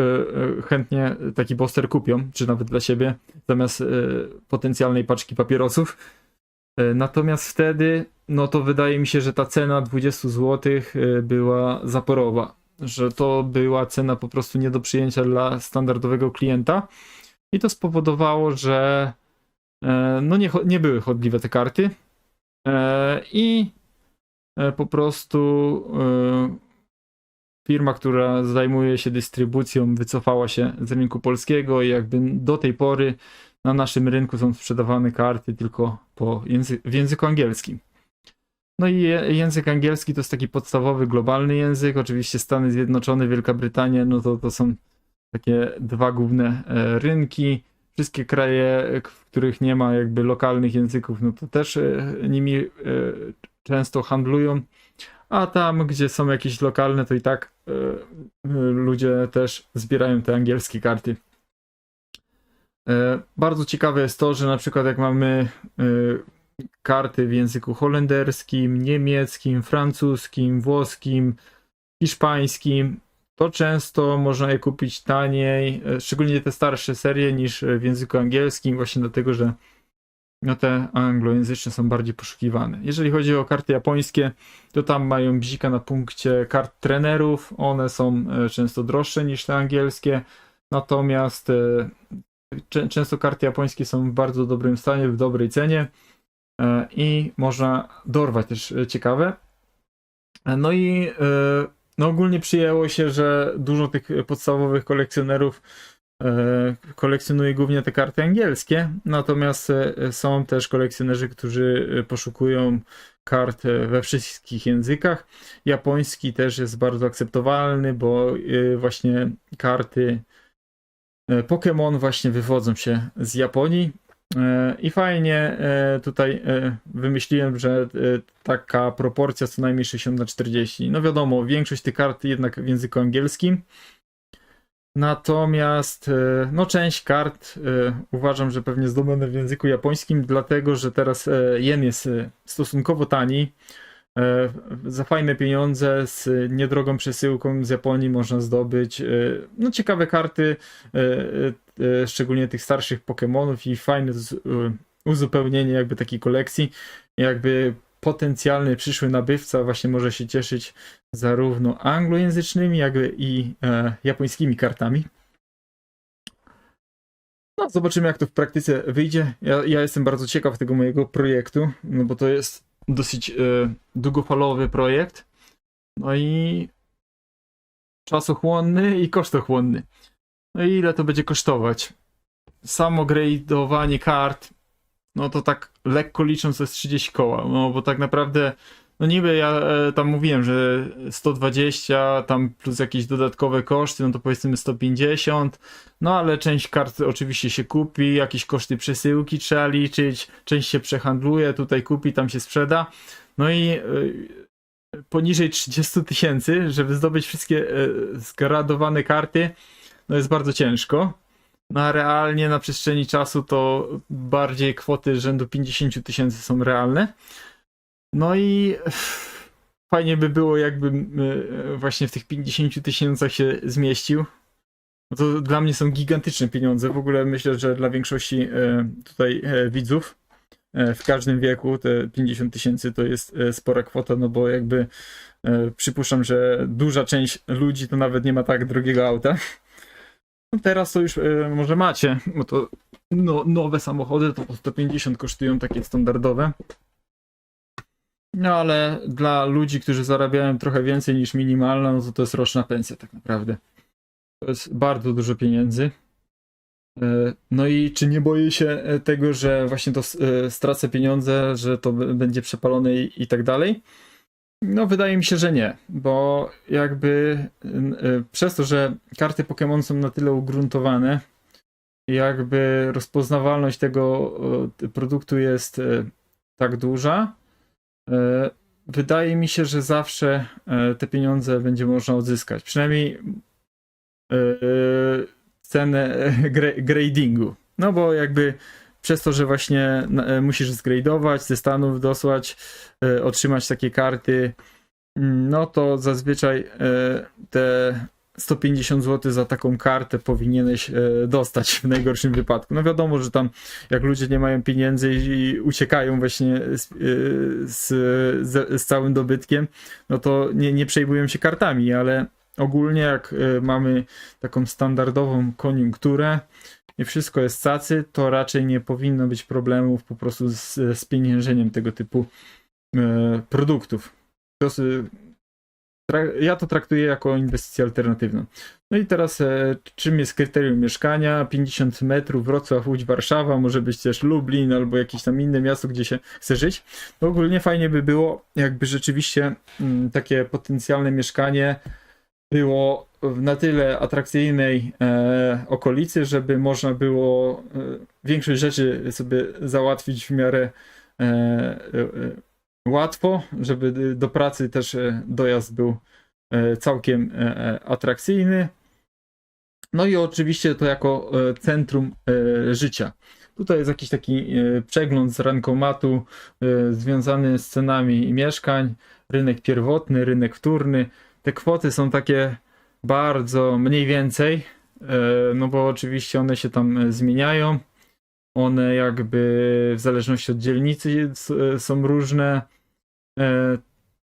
chętnie taki poster kupią, czy nawet dla siebie, zamiast potencjalnej paczki papierosów. Natomiast wtedy, no to wydaje mi się, że ta cena 20 zł była zaporowa, że to była cena po prostu nie do przyjęcia dla standardowego klienta i to spowodowało, że no nie były chodliwe te karty i po prostu firma, która zajmuje się dystrybucją, wycofała się z rynku polskiego i jakby do tej pory na naszym rynku są sprzedawane karty tylko w języku angielskim. No i język angielski to jest taki podstawowy, globalny język. Oczywiście Stany Zjednoczone, Wielka Brytania, no to są takie dwa główne rynki. Wszystkie kraje, w których nie ma jakby lokalnych języków, no to też nimi często handlują. A tam, gdzie są jakieś lokalne, to i tak ludzie też zbierają te angielskie karty. Bardzo ciekawe jest to, że na przykład jak mamy karty w języku holenderskim, niemieckim, francuskim, włoskim, hiszpańskim, to często można je kupić taniej, szczególnie te starsze serie, niż w języku angielskim, właśnie dlatego, że no te anglojęzyczne są bardziej poszukiwane. Jeżeli chodzi o karty japońskie, to tam mają bzika na punkcie kart trenerów, one są często droższe niż te angielskie, natomiast często karty japońskie są w bardzo dobrym stanie, w dobrej cenie i można dorwać też ciekawe. No i no ogólnie przyjęło się, że dużo tych podstawowych kolekcjonerów kolekcjonuje głównie te karty angielskie, natomiast są też kolekcjonerzy, którzy poszukują kart we wszystkich językach. Japoński też jest bardzo akceptowalny, bo właśnie karty Pokémon właśnie wywodzą się z Japonii i fajnie tutaj wymyśliłem, że taka proporcja co najmniej 60/40. No wiadomo, większość tych kart jednak w języku angielskim. Natomiast no część kart uważam, że pewnie zdobędę w języku japońskim, dlatego że teraz jen jest stosunkowo tani. Za fajne pieniądze z niedrogą przesyłką z Japonii można zdobyć no ciekawe karty, szczególnie tych starszych Pokemonów i fajne uzupełnienie jakby takiej kolekcji. Jakby potencjalny przyszły nabywca właśnie może się cieszyć zarówno anglojęzycznymi, jak i japońskimi kartami. No, zobaczymy, jak to w praktyce wyjdzie. Ja jestem bardzo ciekaw tego mojego projektu, no bo to jest dosyć długofalowy projekt. No i czasochłonny i kosztochłonny. No i ile to będzie kosztować? Samo gradeowanie kart, no to tak lekko licząc to jest 30 koła, no bo tak naprawdę, no niby ja tam mówiłem, że 120, tam plus jakieś dodatkowe koszty, no to powiedzmy 150, no ale część kart oczywiście się kupi, jakieś koszty przesyłki trzeba liczyć, część się przehandluje, tutaj kupi, tam się sprzeda, no i poniżej 30 000, żeby zdobyć wszystkie zgradowane karty, no jest bardzo ciężko. No a realnie na przestrzeni czasu to bardziej kwoty rzędu 50 000 są realne. No i fajnie by było, jakbym właśnie w tych 50 000 się zmieścił. No to dla mnie są gigantyczne pieniądze. W ogóle myślę, że dla większości tutaj widzów w każdym wieku te 50 000 to jest spora kwota, no bo jakby przypuszczam, że duża część ludzi to nawet nie ma tak drogiego auta. No teraz to już może macie, bo to nowe samochody to po 150 kosztują, takie standardowe. No ale dla ludzi, którzy zarabiają trochę więcej niż minimalna, no to jest roczna pensja tak naprawdę. To jest bardzo dużo pieniędzy. No i czy nie boję się tego, że właśnie to stracę pieniądze, że to będzie przepalone i tak dalej? No wydaje mi się, że nie, bo jakby przez to, że karty Pokémon są na tyle ugruntowane, jakby rozpoznawalność tego produktu jest tak duża, wydaje mi się, że zawsze te pieniądze będzie można odzyskać. Przynajmniej cenę gradingu. No bo jakby przez to, że właśnie musisz zgradować, ze Stanów dosłać, otrzymać takie karty, no to zazwyczaj te 150 zł za taką kartę powinieneś dostać w najgorszym wypadku. No wiadomo, że tam jak ludzie nie mają pieniędzy i uciekają właśnie z całym dobytkiem, no to nie przejmują się kartami, ale ogólnie jak mamy taką standardową koniunkturę i wszystko jest cacy, to raczej nie powinno być problemów po prostu z pieniężeniem tego typu produktów. Ja to traktuję jako inwestycję alternatywną. No i teraz czym jest kryterium mieszkania? 50 metrów, Wrocław, Łódź, Warszawa, może być też Lublin albo jakieś tam inne miasto, gdzie się chce żyć. To ogólnie fajnie by było, jakby rzeczywiście takie potencjalne mieszkanie było w na tyle atrakcyjnej okolicy, żeby można było większość rzeczy sobie załatwić w miarę łatwo, żeby do pracy też dojazd był całkiem atrakcyjny. No i oczywiście to jako centrum życia. Tutaj jest jakiś taki przegląd z rankomatu związany z cenami mieszkań, rynek pierwotny, rynek wtórny. Te kwoty są takie bardzo mniej więcej, no bo oczywiście one się tam zmieniają. One jakby w zależności od dzielnicy są różne.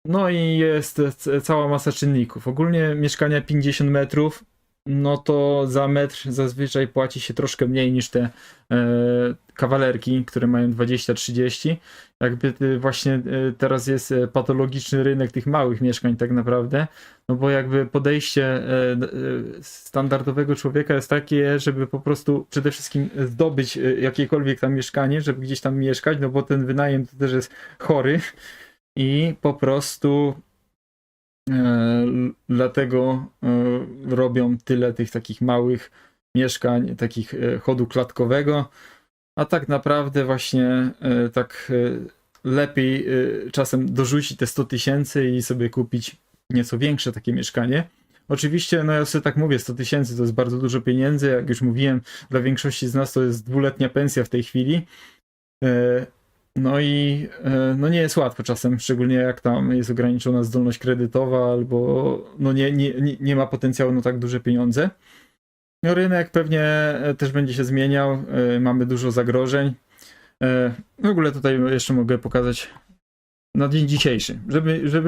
No i jest cała masa czynników. Ogólnie mieszkania 50 metrów, no to za metr zazwyczaj płaci się troszkę mniej niż te kawalerki, które mają 20-30. Jakby właśnie teraz jest patologiczny rynek tych małych mieszkań tak naprawdę, no bo jakby podejście standardowego człowieka jest takie, żeby po prostu przede wszystkim zdobyć jakiekolwiek tam mieszkanie, żeby gdzieś tam mieszkać, no bo ten wynajem to też jest chory i po prostu dlatego robią tyle tych takich małych mieszkań, takich chodu klatkowego, a tak naprawdę właśnie tak lepiej czasem dorzucić te 100 000 i sobie kupić nieco większe takie mieszkanie. Oczywiście, no ja sobie tak mówię, 100 000 to jest bardzo dużo pieniędzy, jak już mówiłem, dla większości z nas to jest 2-letnia pensja w tej chwili. No i no nie jest łatwo czasem, szczególnie jak tam jest ograniczona zdolność kredytowa albo no nie ma potencjału na tak duże pieniądze. No rynek pewnie też będzie się zmieniał, mamy dużo zagrożeń. W ogóle tutaj jeszcze mogę pokazać na dzień dzisiejszy,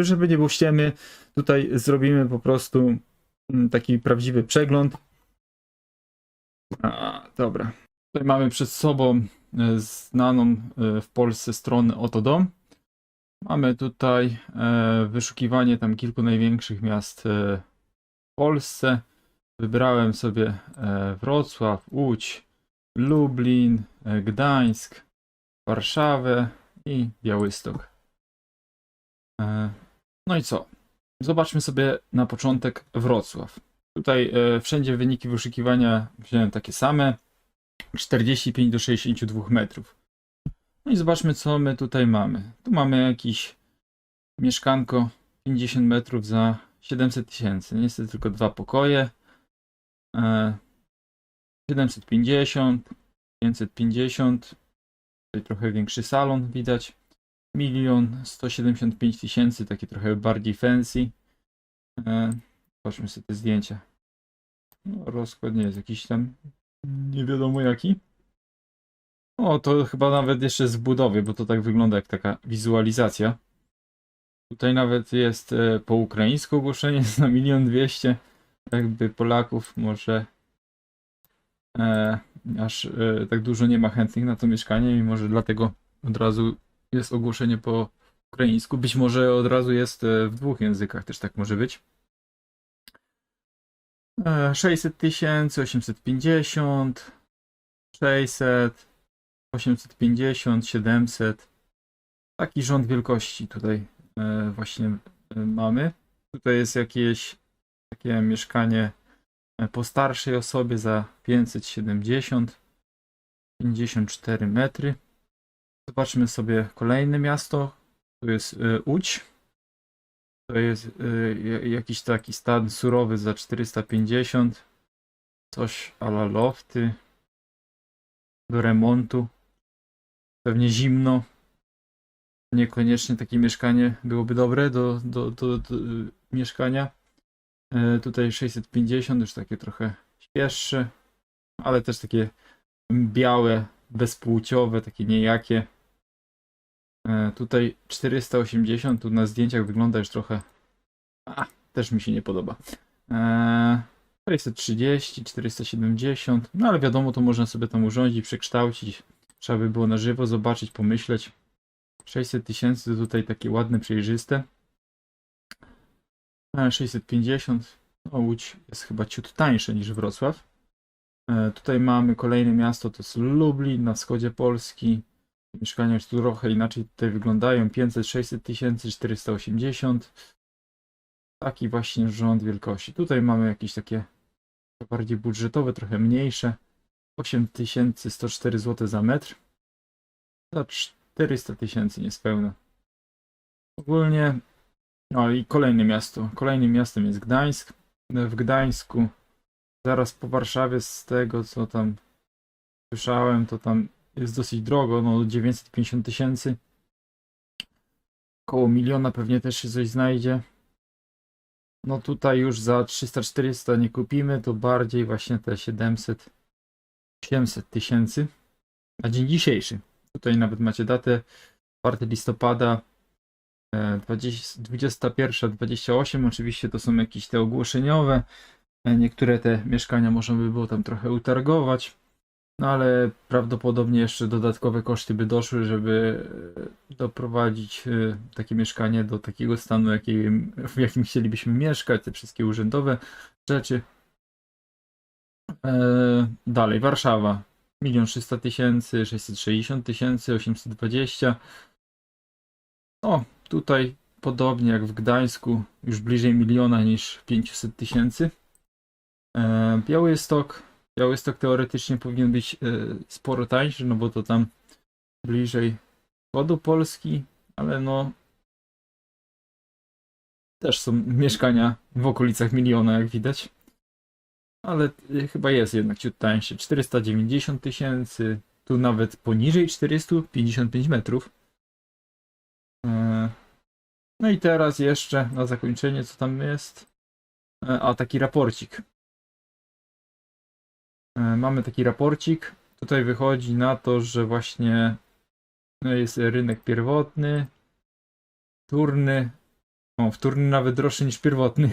żeby nie było ściemy, tutaj zrobimy po prostu taki prawdziwy przegląd. Dobra. Tutaj mamy przed sobą znaną w Polsce stronę Oto Dom. Mamy tutaj wyszukiwanie tam kilku największych miast w Polsce. Wybrałem sobie Wrocław, Łódź, Lublin, Gdańsk, Warszawę i Białystok. No i co? Zobaczmy sobie na początek Wrocław. Tutaj wszędzie wyniki wyszukiwania wziąłem takie same. 45 do 62 metrów. No i zobaczmy, co my tutaj mamy. Tu mamy jakieś mieszkanko 50 metrów za 700 000. Niestety tylko 2 pokoje. 750, 550. Tutaj trochę większy salon widać. 1 175 000, takie trochę bardziej fancy. Zobaczmy sobie te zdjęcia. No, rozkład nie jest jakiś tam nie wiadomo jaki. O, to chyba nawet jeszcze z budowy, bo to tak wygląda jak taka wizualizacja. Tutaj nawet jest po ukraińsku ogłoszenie na 1 200 000. Jakby Polaków może aż tak dużo nie ma chętnych na to mieszkanie i może dlatego od razu jest ogłoszenie po ukraińsku. Być może od razu jest w 2 językach, też tak może być. 600 000, 850, 600, 850, 700. Taki rząd wielkości tutaj właśnie mamy. Tutaj jest jakieś takie mieszkanie po starszej osobie za 570, 54 metry. Zobaczmy sobie kolejne miasto. Tu jest Łódź. To jest jakiś taki stan surowy za 450. Coś a la lofty. Do remontu. Pewnie zimno. Niekoniecznie takie mieszkanie byłoby dobre do mieszkania. Tutaj 650, już takie trochę świeższe, ale też takie białe, bezpłciowe, takie niejakie. Tutaj 480, tu na zdjęciach wygląda już trochę... też mi się nie podoba. 630, 470, no ale wiadomo, to można sobie tam urządzić, przekształcić. Trzeba by było na żywo zobaczyć, pomyśleć. 600 000 to tutaj takie ładne, przejrzyste. 650. No, Łódź jest chyba ciut tańsze niż Wrocław. Tutaj mamy kolejne miasto, to jest Lublin na wschodzie Polski. Mieszkania już tu trochę inaczej tutaj wyglądają. 500, 600 000, 480. Taki właśnie rząd wielkości. Tutaj mamy jakieś takie bardziej budżetowe, trochę mniejsze. 8104 zł za metr. Za 400 000 niespełna. Ogólnie, no i kolejne miasto. Kolejnym miastem jest Gdańsk. W Gdańsku, zaraz po Warszawie, z tego co tam słyszałem, to tam jest dosyć drogo, no 950 000. Koło 1 000 000 pewnie też się coś znajdzie. No tutaj już za 300-400 nie kupimy, to bardziej właśnie te 700-800 000 na dzień dzisiejszy. Tutaj nawet macie datę 4 listopada 21:28. Oczywiście to są jakieś te ogłoszeniowe. Niektóre te mieszkania można by było tam trochę utargować. No ale prawdopodobnie jeszcze dodatkowe koszty by doszły, żeby doprowadzić takie mieszkanie do takiego stanu, w jakim chcielibyśmy mieszkać, te wszystkie urzędowe rzeczy. Dalej, Warszawa. 1 300 000, 660 000, 820. O, tutaj podobnie jak w Gdańsku, już bliżej 1 000 000 niż 500 000. Białystok teoretycznie powinien być sporo tańszy, no bo to tam bliżej wschodu Polski, ale no też są mieszkania w okolicach 1 000 000, jak widać. Ale chyba jest jednak ciut tańszy. 490 000, tu nawet poniżej 455 metrów. No i teraz jeszcze na zakończenie, co tam jest? Taki raporcik. Mamy taki raporcik. Tutaj wychodzi na to, że właśnie jest rynek pierwotny, wtórny. O, wtórny nawet droższy niż pierwotny.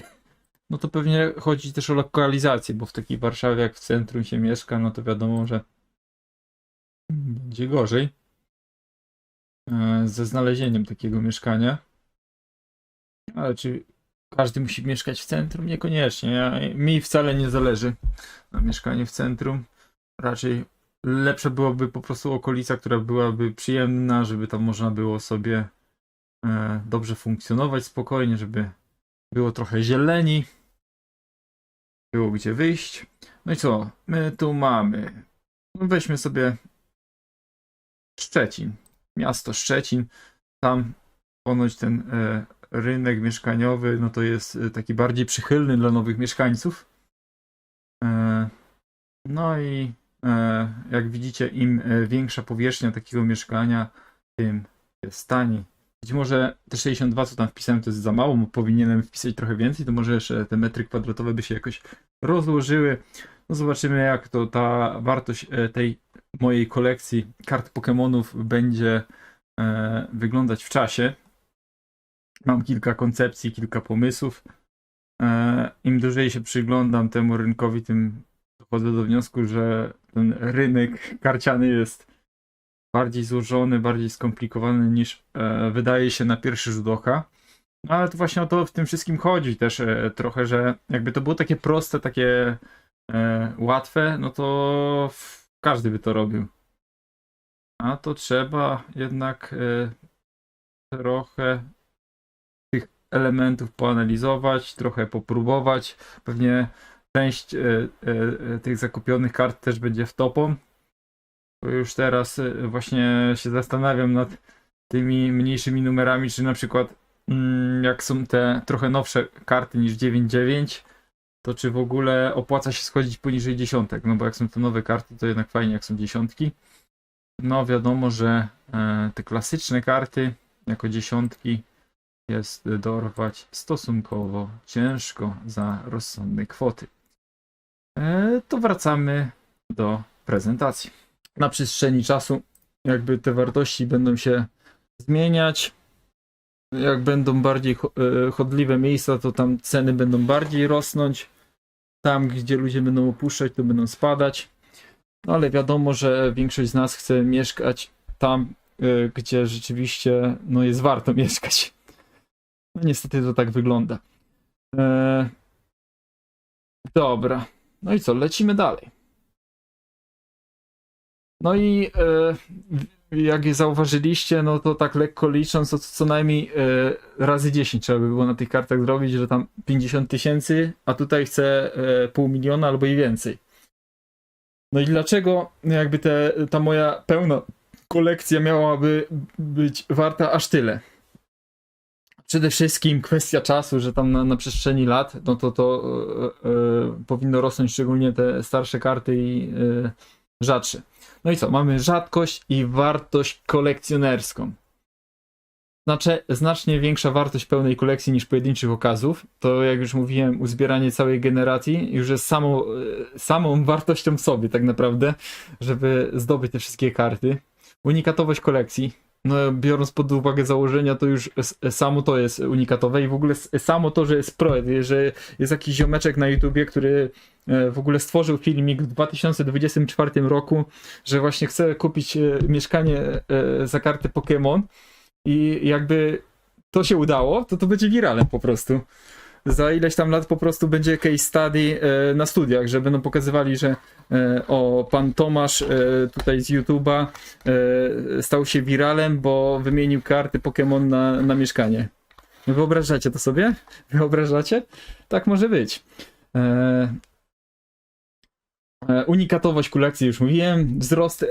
No to pewnie chodzi też o lokalizację, bo w takiej Warszawie jak w centrum się mieszka, no to wiadomo, że będzie gorzej ze znalezieniem takiego mieszkania. Ale czy każdy musi mieszkać w centrum? Niekoniecznie. Mi wcale nie zależy na mieszkaniu w centrum. Raczej lepsza byłaby po prostu okolica, która byłaby przyjemna, żeby tam można było sobie dobrze funkcjonować spokojnie, żeby było trochę zieleni, było gdzie wyjść. No i co? My tu mamy. No weźmy sobie Szczecin. Miasto Szczecin. Tam ponoć ten rynek mieszkaniowy, no to jest taki bardziej przychylny dla nowych mieszkańców. No i jak widzicie, im większa powierzchnia takiego mieszkania, tym jest taniej. Być może te 62, co tam wpisałem, to jest za mało, powinienem wpisać trochę więcej, to może jeszcze te metry kwadratowe by się jakoś rozłożyły. No zobaczymy, jak to ta wartość tej mojej kolekcji kart Pokemonów będzie wyglądać w czasie. Mam kilka koncepcji, kilka pomysłów. Im dłużej się przyglądam temu rynkowi, tym dochodzę do wniosku, że ten rynek karciany jest bardziej złożony, bardziej skomplikowany niż wydaje się na pierwszy rzut oka. No, ale to właśnie o to w tym wszystkim chodzi też trochę, że jakby to było takie proste, takie łatwe, no to każdy by to robił. A to trzeba jednak trochę tych elementów poanalizować, trochę popróbować. Pewnie część tych zakupionych kart też będzie wtopą. Bo już teraz właśnie się zastanawiam nad tymi mniejszymi numerami, czy na przykład jak są te trochę nowsze karty niż 9.9, to czy w ogóle opłaca się schodzić poniżej dziesiątek, no bo jak są to nowe karty, to jednak fajnie jak są dziesiątki. No wiadomo, że te klasyczne karty jako dziesiątki jest dorwać stosunkowo ciężko za rozsądne kwoty. To wracamy do prezentacji. Na przestrzeni czasu jakby te wartości będą się zmieniać. Jak będą bardziej chodliwe miejsca, to tam ceny będą bardziej rosnąć. Tam, gdzie ludzie będą opuszczać, to będą spadać. No ale wiadomo, że większość z nas chce mieszkać tam, gdzie rzeczywiście no, jest warto mieszkać. No niestety to tak wygląda. Dobra. No i co? Lecimy dalej. No i jak zauważyliście, no to tak lekko licząc, to co najmniej razy 10 trzeba by było na tych kartach zrobić, że tam 50 000, a tutaj chcę 500 000 albo i więcej. No i dlaczego jakby ta moja pełna kolekcja miałaby być warta aż tyle? Przede wszystkim kwestia czasu, że tam na przestrzeni lat, no to powinno rosnąć szczególnie te starsze karty i rzadsze. No i co? Mamy rzadkość i wartość kolekcjonerską. Znacznie większa wartość pełnej kolekcji niż pojedynczych okazów. To jak już mówiłem, uzbieranie całej generacji już jest samą wartością w sobie tak naprawdę, żeby zdobyć te wszystkie karty. Unikatowość kolekcji. No, biorąc pod uwagę założenia, to już samo to jest unikatowe i w ogóle samo to, że jest projekt, że jest jakiś ziomeczek na YouTubie, który w ogóle stworzył filmik w 2024 roku, że właśnie chce kupić mieszkanie za kartę Pokémon i jakby to się udało, to będzie wiralem po prostu. Za ileś tam lat po prostu będzie case study na studiach, że będą pokazywali, że pan Tomasz tutaj z YouTube'a stał się wiralem, bo wymienił karty Pokémon na mieszkanie. Wyobrażacie to sobie? Wyobrażacie? Tak może być. Unikatowość kolekcji już mówiłem. Wzrost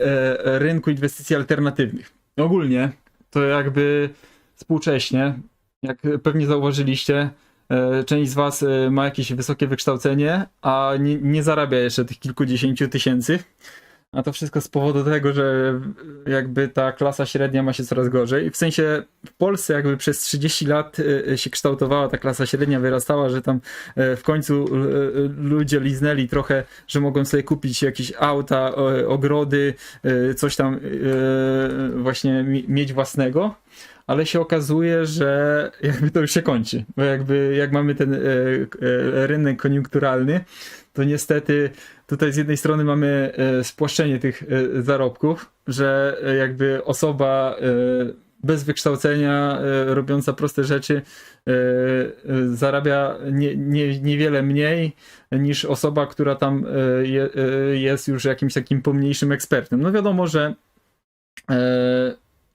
rynku inwestycji alternatywnych. Ogólnie to jakby współcześnie, jak pewnie zauważyliście, część z was ma jakieś wysokie wykształcenie, a nie zarabia jeszcze tych kilkudziesięciu tysięcy. A to wszystko z powodu tego, że jakby ta klasa średnia ma się coraz gorzej. W sensie w Polsce jakby przez 30 lat się kształtowała ta klasa średnia, wyrastała, że tam w końcu ludzie liznęli trochę, że mogą sobie kupić jakieś auta, ogrody, coś tam właśnie mieć własnego. Ale się okazuje, że jakby to już się kończy. Bo jakby jak mamy ten rynek koniunkturalny, to niestety tutaj z jednej strony mamy spłaszczenie tych zarobków, że jakby osoba bez wykształcenia, robiąca proste rzeczy, zarabia niewiele mniej niż osoba, która tam jest już jakimś takim pomniejszym ekspertem. No wiadomo, że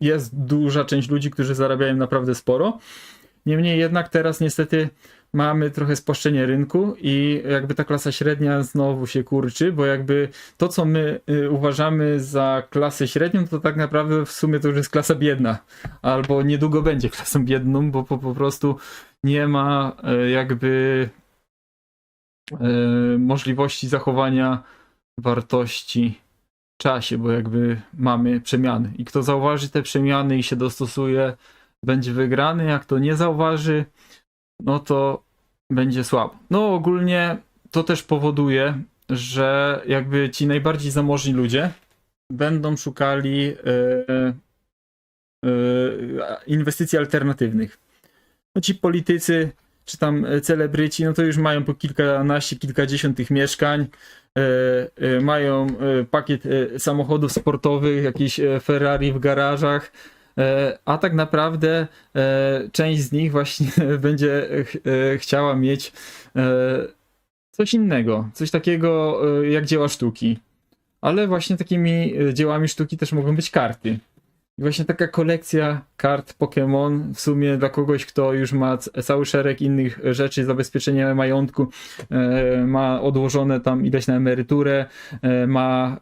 jest duża część ludzi, którzy zarabiają naprawdę sporo. Niemniej jednak teraz niestety mamy trochę spłaszczenie rynku i jakby ta klasa średnia znowu się kurczy, bo jakby to, co my uważamy za klasę średnią, to tak naprawdę w sumie to już jest klasa biedna. Albo niedługo będzie klasą biedną, bo po prostu nie ma jakby możliwości zachowania wartości w czasie, bo jakby mamy przemiany. I kto zauważy te przemiany i się dostosuje, będzie wygrany. Jak to nie zauważy, no to będzie słabo. No ogólnie to też powoduje, że jakby ci najbardziej zamożni ludzie będą szukali inwestycji alternatywnych. No ci politycy, czy tam celebryci, no to już mają po kilkanaście, kilkadziesiąt tych mieszkań, mają pakiet samochodów sportowych, jakieś Ferrari w garażach, a tak naprawdę część z nich właśnie będzie chciała mieć coś innego, coś takiego jak dzieła sztuki. Ale właśnie takimi dziełami sztuki też mogą być karty. I właśnie taka kolekcja kart Pokémon w sumie dla kogoś, kto już ma cały szereg innych rzeczy, zabezpieczenie majątku, ma odłożone tam ileś na emeryturę, ma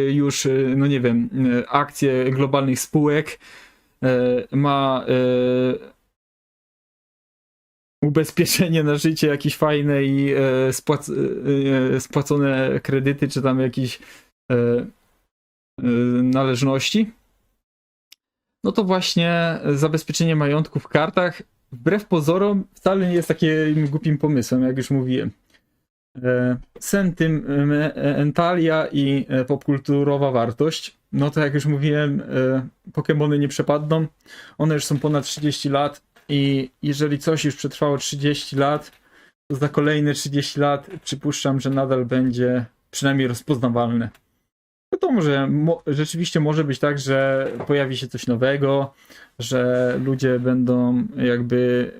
już, no nie wiem, akcje globalnych spółek, ma ubezpieczenie na życie jakieś fajne i spłacone kredyty, czy tam jakieś należności, no to właśnie zabezpieczenie majątku w kartach wbrew pozorom wcale nie jest takim głupim pomysłem, jak już mówiłem. Sentymentalia i popkulturowa wartość, no to jak już mówiłem, Pokémony nie przepadną, one już są ponad 30 lat i jeżeli coś już przetrwało 30 lat, to za kolejne 30 lat przypuszczam, że nadal będzie przynajmniej rozpoznawalne. Wiadomo, że rzeczywiście może być tak, że pojawi się coś nowego, że ludzie będą jakby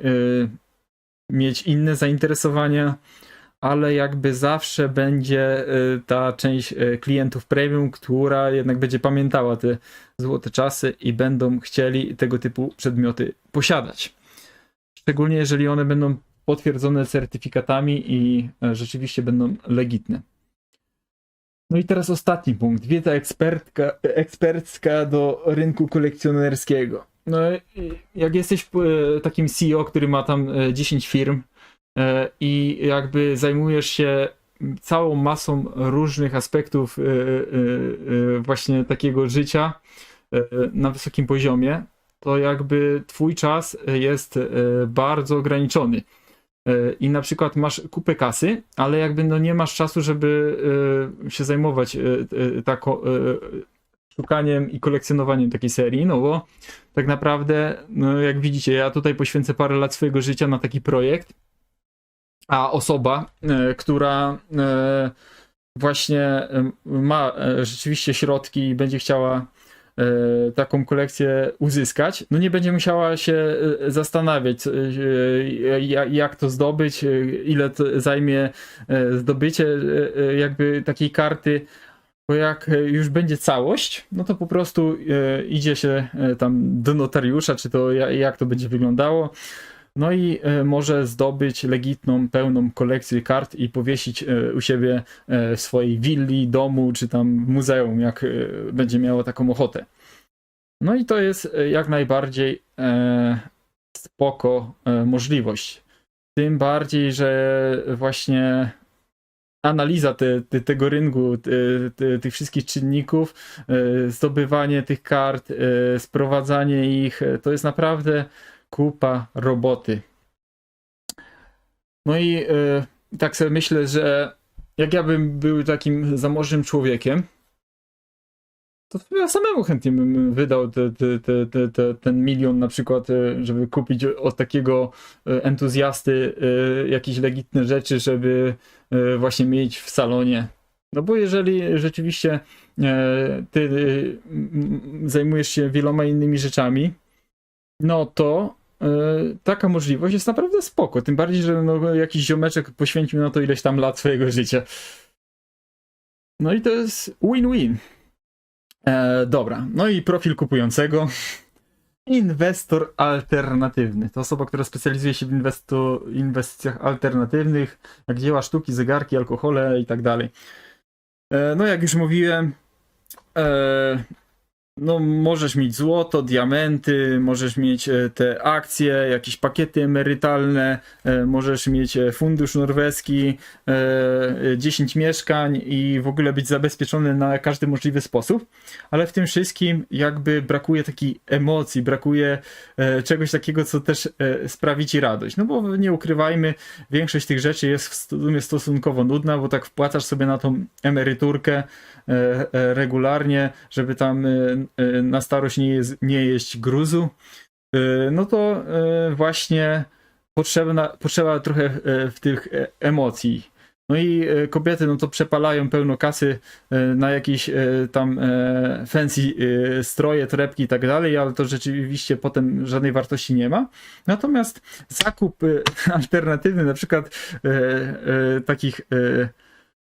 mieć inne zainteresowania, ale jakby zawsze będzie ta część klientów premium, która jednak będzie pamiętała te złote czasy i będą chcieli tego typu przedmioty posiadać. Szczególnie jeżeli one będą potwierdzone certyfikatami i rzeczywiście będą legitne. No i teraz ostatni punkt. Wiedza ekspercka do rynku kolekcjonerskiego. No, jak jesteś takim CEO, który ma tam 10 firm i jakby zajmujesz się całą masą różnych aspektów właśnie takiego życia na wysokim poziomie, to jakby twój czas jest bardzo ograniczony. I na przykład masz kupę kasy, ale jakby no nie masz czasu, żeby się zajmować szukaniem i kolekcjonowaniem takiej serii, no bo tak naprawdę, no jak widzicie, ja tutaj poświęcę parę lat swojego życia na taki projekt, a osoba, która właśnie ma rzeczywiście środki i będzie chciała taką kolekcję uzyskać, no nie będzie musiała się zastanawiać, jak to zdobyć, ile to zajmie zdobycie jakby takiej karty, bo jak już będzie całość, no to po prostu idzie się tam do notariusza, czy to jak to będzie wyglądało, no i może zdobyć legitną, pełną kolekcję kart i powiesić u siebie w swojej willi, domu, czy tam w muzeum, jak będzie miało taką ochotę. No i to jest jak najbardziej spoko możliwość. Tym bardziej, że właśnie analiza tego rynku, tych wszystkich czynników, zdobywanie tych kart, sprowadzanie ich, to jest naprawdę kupa roboty. No i tak sobie myślę, że jak ja bym był takim zamożnym człowiekiem, to ja samemu chętnie bym wydał ten milion na przykład, żeby kupić od takiego entuzjasty jakieś legitne rzeczy, żeby właśnie mieć w salonie. No bo jeżeli rzeczywiście ty zajmujesz się wieloma innymi rzeczami, no to taka możliwość jest naprawdę spoko. Tym bardziej, że no, jakiś ziomeczek poświęcił na to ileś tam lat swojego życia. No i to jest win-win. Dobra, no i profil kupującego. Inwestor alternatywny. To osoba, która specjalizuje się w inwestycjach alternatywnych, jak dzieła sztuki, zegarki, alkohole i tak dalej. No jak już mówiłem, no możesz mieć złoto, diamenty, możesz mieć te akcje, jakieś pakiety emerytalne, możesz mieć fundusz norweski, 10 mieszkań i w ogóle być zabezpieczony na każdy możliwy sposób, ale w tym wszystkim jakby brakuje takiej emocji, brakuje czegoś takiego, co też sprawi ci radość. No bo nie ukrywajmy, większość tych rzeczy jest w sumie stosunkowo nudna, bo tak wpłacasz sobie na tą emeryturkę regularnie, żeby tam na starość nie jeść gruzu, no to właśnie potrzeba trochę w tych emocji. No i kobiety no to przepalają pełno kasy na jakieś tam fancy stroje, torebki i tak dalej, ale to rzeczywiście potem żadnej wartości nie ma. Natomiast zakup alternatywny, na przykład takich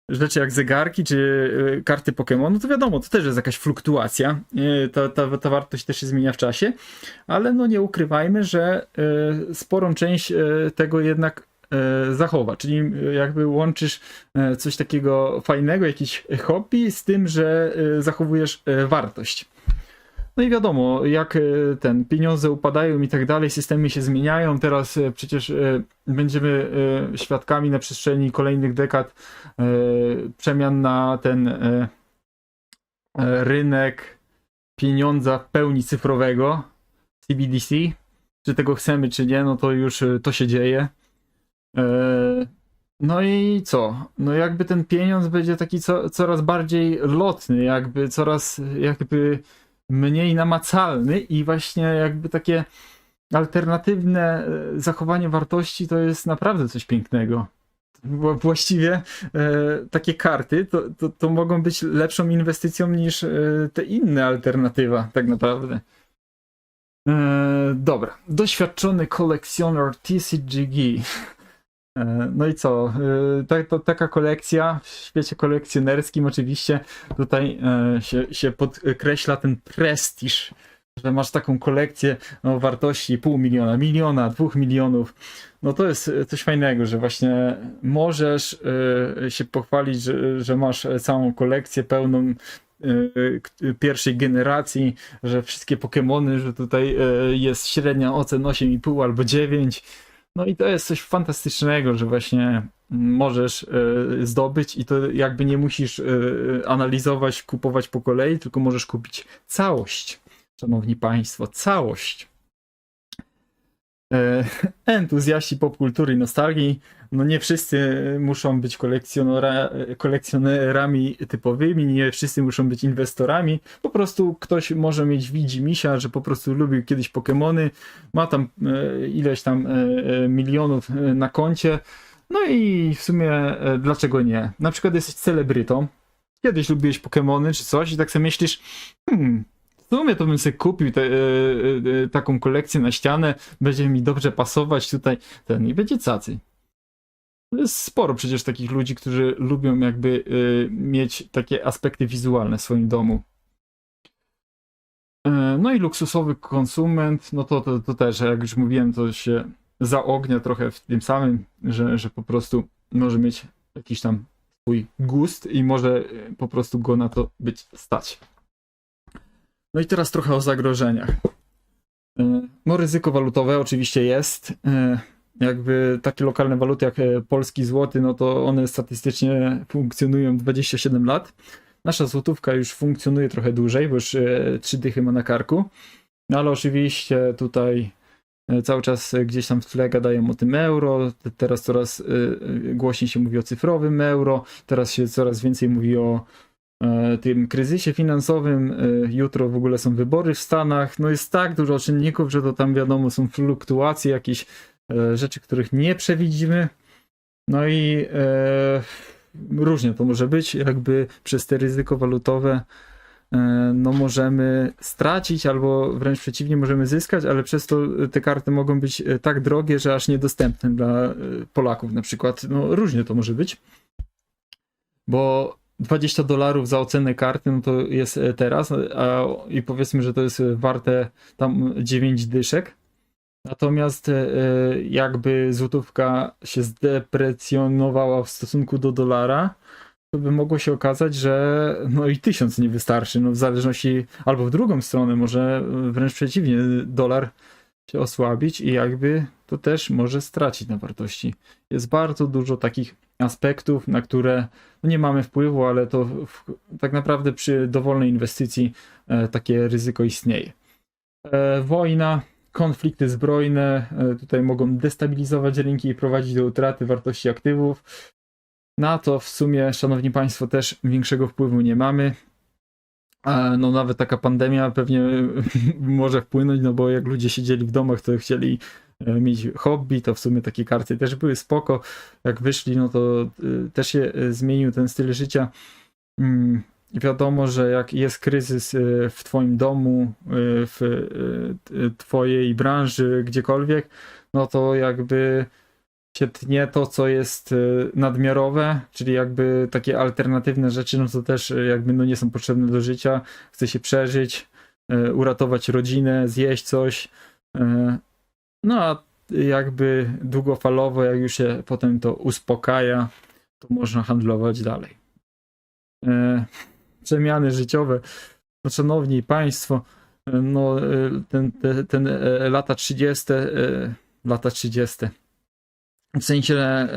rzeczy jak zegarki czy karty Pokémon, no to wiadomo, to też jest jakaś fluktuacja, ta wartość też się zmienia w czasie, ale no nie ukrywajmy, że sporą część tego jednak zachowa, czyli jakby łączysz coś takiego fajnego, jakiś hobby z tym, że zachowujesz wartość. No i wiadomo, jak pieniądze upadają i tak dalej, systemy się zmieniają. Teraz przecież będziemy świadkami na przestrzeni kolejnych dekad przemian na ten rynek pieniądza w pełni cyfrowego, CBDC. Czy tego chcemy, czy nie, no to już to się dzieje. No i co? No jakby ten pieniądz będzie taki coraz bardziej lotny, jakby coraz mniej namacalny i właśnie jakby takie alternatywne zachowanie wartości to jest naprawdę coś pięknego. Bo właściwie takie karty to mogą być lepszą inwestycją niż te inne alternatywa tak naprawdę. Dobra, doświadczony kolekcjoner TCGG. No i co? Taka kolekcja w świecie kolekcjonerskim oczywiście tutaj się podkreśla ten prestiż, że masz taką kolekcję o wartości 500 000, 1 000 000, 2 milionów. No to jest coś fajnego, że właśnie możesz się pochwalić, że masz całą kolekcję pełną pierwszej generacji, że wszystkie Pokemony, że tutaj jest średnia ocen 8,5 albo 9. No i to jest coś fantastycznego, że właśnie możesz zdobyć i to jakby nie musisz analizować, kupować po kolei, tylko możesz kupić całość. Szanowni Państwo, całość. Entuzjaści popkultury i nostalgii, no nie wszyscy muszą być kolekcjonerami typowymi, nie wszyscy muszą być inwestorami, po prostu ktoś może mieć widzimisię, że po prostu lubił kiedyś Pokemony, ma tam ileś tam milionów na koncie, no i w sumie dlaczego nie? Na przykład jesteś celebrytą, kiedyś lubiłeś Pokemony czy coś i tak sobie myślisz, w sumie to bym sobie kupił taką kolekcję na ścianę, będzie mi dobrze pasować tutaj, i będzie cacy. Jest sporo przecież takich ludzi, którzy lubią jakby mieć takie aspekty wizualne w swoim domu. No i luksusowy konsument, no to też, jak już mówiłem, to się zaognia trochę w tym samym, że po prostu może mieć jakiś tam swój gust i może po prostu go na to być stać. No i teraz trochę o zagrożeniach. No ryzyko walutowe oczywiście jest. Jakby takie lokalne waluty jak polski złoty, no to one statystycznie funkcjonują 27 lat. Nasza złotówka już funkcjonuje trochę dłużej, bo już 3 dychy ma na karku. No ale oczywiście tutaj cały czas gdzieś tam w tle gadają o tym euro. Teraz coraz głośniej się mówi o cyfrowym euro. Teraz się coraz więcej mówi o tym kryzysie finansowym. Jutro w ogóle są wybory w Stanach. No jest tak dużo czynników, że to tam wiadomo są fluktuacje, jakieś rzeczy, których nie przewidzimy. No i różnie to może być, jakby przez te ryzyko walutowe no możemy stracić, albo wręcz przeciwnie, możemy zyskać, ale przez to te karty mogą być tak drogie, że aż niedostępne dla Polaków na przykład. No różnie to może być, bo $20 za ocenę karty, no to jest teraz, i powiedzmy, że to jest warte tam 9 dyszek. Natomiast jakby złotówka się zdeprecjonowała w stosunku do dolara, to by mogło się okazać, że no i 1000 nie wystarczy, no w zależności, albo w drugą stronę, może wręcz przeciwnie, dolar się osłabić i jakby to też może stracić na wartości. Jest bardzo dużo takich aspektów, na które no nie mamy wpływu, ale to tak naprawdę przy dowolnej inwestycji takie ryzyko istnieje. Wojna, konflikty zbrojne tutaj mogą destabilizować rynki i prowadzić do utraty wartości aktywów. Na to w sumie, szanowni państwo, też większego wpływu nie mamy. No nawet taka pandemia pewnie może wpłynąć, no bo jak ludzie siedzieli w domach, to chcieli mieć hobby, to w sumie takie karty też były spoko. Jak wyszli, no to też się zmienił ten styl życia. Wiadomo, że jak jest kryzys w twoim domu, w twojej branży, gdziekolwiek, no to jakby się tnie to, co jest nadmiarowe, czyli jakby takie alternatywne rzeczy, no to też jakby no nie są potrzebne do życia. Chce się przeżyć, uratować rodzinę, zjeść coś. No a jakby długofalowo, jak już się potem to uspokaja, to można handlować dalej. Przemiany życiowe. No, szanowni państwo, no ten lata 30, w sensie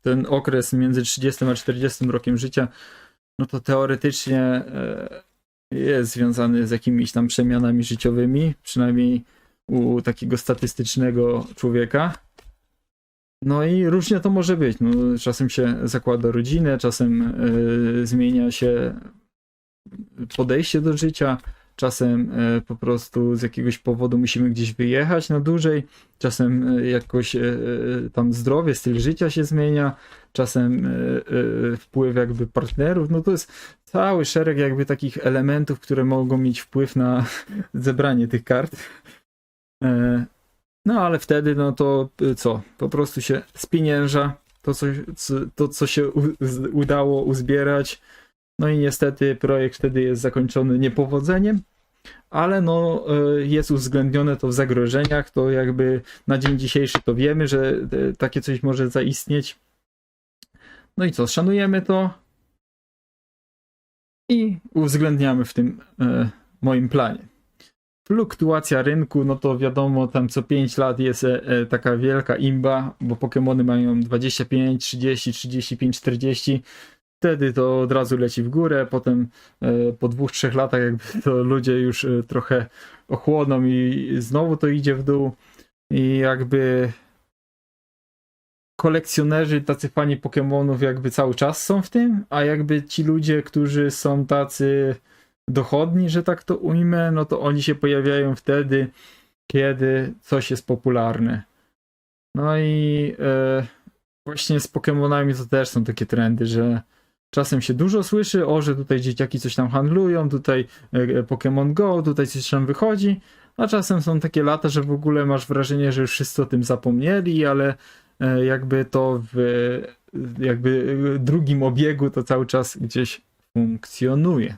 ten okres między 30 a 40 rokiem życia, no to teoretycznie jest związany z jakimiś tam przemianami życiowymi, przynajmniej u takiego statystycznego człowieka. No i różnie to może być. No, czasem się zakłada rodzinę, czasem zmienia się podejście do życia, czasem po prostu z jakiegoś powodu musimy gdzieś wyjechać na dłużej, czasem jakoś tam zdrowie, styl życia się zmienia, czasem wpływ jakby partnerów. No to jest cały szereg jakby takich elementów, które mogą mieć wpływ na zebranie tych kart. No ale wtedy no to co? Po prostu się spienięża to, co się udało uzbierać. No i niestety projekt wtedy jest zakończony niepowodzeniem, ale no jest uwzględnione to w zagrożeniach, to jakby na dzień dzisiejszy to wiemy, że takie coś może zaistnieć. No i co? Szanujemy to i uwzględniamy w tym moim planie. Fluktuacja rynku, no to wiadomo, tam co 5 lat jest taka wielka imba, bo Pokemony mają 25, 30, 35, 40. Wtedy to od razu leci w górę, potem po 2-3 latach jakby to ludzie już trochę ochłoną i znowu to idzie w dół. I jakby kolekcjonerzy, tacy fani Pokemonów jakby cały czas są w tym, a jakby ci ludzie, którzy są tacy dochodni, że tak to ujmę, no to oni się pojawiają wtedy, kiedy coś jest popularne. No i właśnie z Pokemonami to też są takie trendy, że czasem się dużo słyszy, że tutaj dzieciaki coś tam handlują, tutaj Pokémon Go, tutaj coś tam wychodzi, a czasem są takie lata, że w ogóle masz wrażenie, że już wszyscy o tym zapomnieli, ale jakby to w jakby drugim obiegu to cały czas gdzieś funkcjonuje.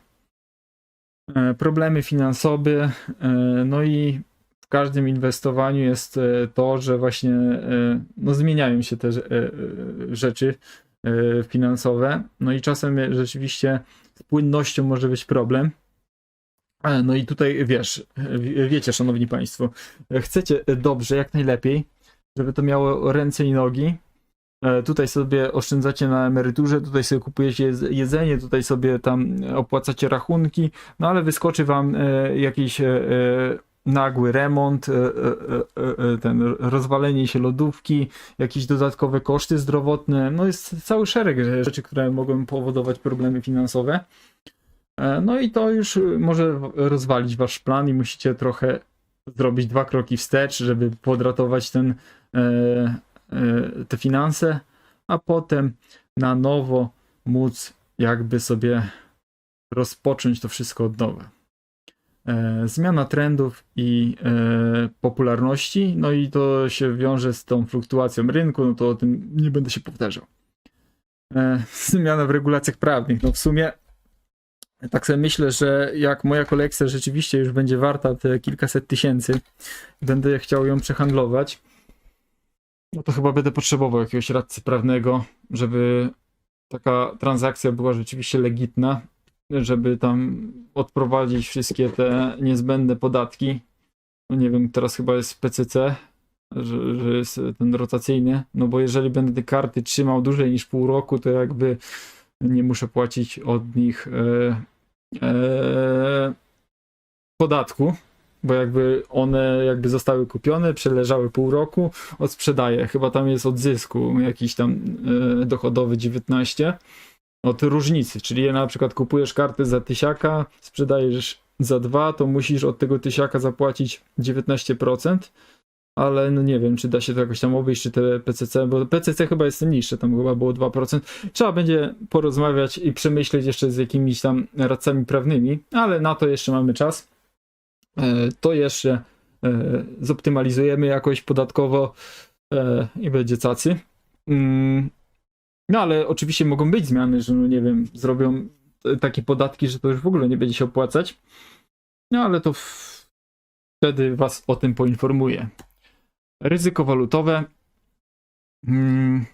Problemy finansowe, no i w każdym inwestowaniu jest to, że właśnie no, zmieniają się te rzeczy finansowe, no i czasem rzeczywiście z płynnością może być problem. No i tutaj wiecie, szanowni państwo, chcecie dobrze, jak najlepiej, żeby to miało ręce i nogi. Tutaj sobie oszczędzacie na emeryturze, tutaj sobie kupujecie jedzenie, tutaj sobie tam opłacacie rachunki, no ale wyskoczy wam jakiś nagły remont, ten rozwalenie się lodówki, jakieś dodatkowe koszty zdrowotne, no jest cały szereg rzeczy, które mogą powodować problemy finansowe. No i to już może rozwalić wasz plan i musicie trochę zrobić 2 kroki wstecz, żeby podratować te finanse, a potem na nowo móc jakby sobie rozpocząć to wszystko od nowa. Zmiana trendów i popularności, no i to się wiąże z tą fluktuacją rynku, no to o tym nie będę się powtarzał. Zmiana w regulacjach prawnych, no w sumie tak sobie myślę, że jak moja kolekcja rzeczywiście już będzie warta te kilkaset tysięcy, będę chciał ją przehandlować, no to chyba będę potrzebował jakiegoś radcy prawnego, żeby taka transakcja była rzeczywiście legitna, żeby tam odprowadzić wszystkie te niezbędne podatki. No nie wiem, teraz chyba jest PCC, że jest ten rotacyjny, no bo jeżeli będę te karty trzymał dłużej niż pół roku, to jakby nie muszę płacić od nich podatku, bo jakby one jakby zostały kupione, przeleżały pół roku, odsprzedaję. Chyba tam jest od zysku jakiś tam dochodowy 19 od różnicy, czyli na przykład kupujesz kartę za 1000, sprzedajesz za 2, to musisz od tego 1000 zapłacić 19%, ale no nie wiem, czy da się to jakoś tam obejść, czy te PCC, bo PCC chyba jest niższe, tam chyba było 2%. Trzeba będzie porozmawiać i przemyśleć jeszcze z jakimiś tam radcami prawnymi, ale na to jeszcze mamy czas. To jeszcze zoptymalizujemy jakoś podatkowo i będzie cacy. No ale oczywiście mogą być zmiany, że no nie wiem, zrobią takie podatki, że to już w ogóle nie będzie się opłacać. No ale to wtedy was o tym poinformuję. Ryzyko walutowe.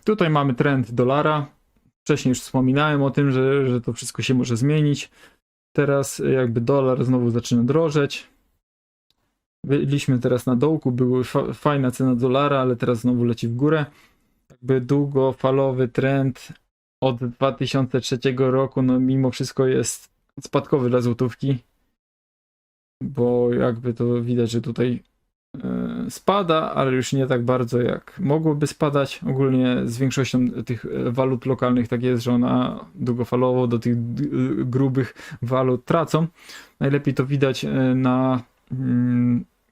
Tutaj mamy trend dolara. Wcześniej już wspominałem o tym, że to wszystko się może zmienić. Teraz jakby dolar znowu zaczyna drożeć. Byliśmy teraz na dołku, była fajna cena dolara, ale teraz znowu leci w górę. Jakby długofalowy trend od 2003 roku, no mimo wszystko jest spadkowy dla złotówki, bo jakby to widać, że tutaj spada, ale już nie tak bardzo jak mogłoby spadać. Ogólnie z większością tych walut lokalnych tak jest, że ona długofalowo do tych grubych walut tracą. Najlepiej to widać na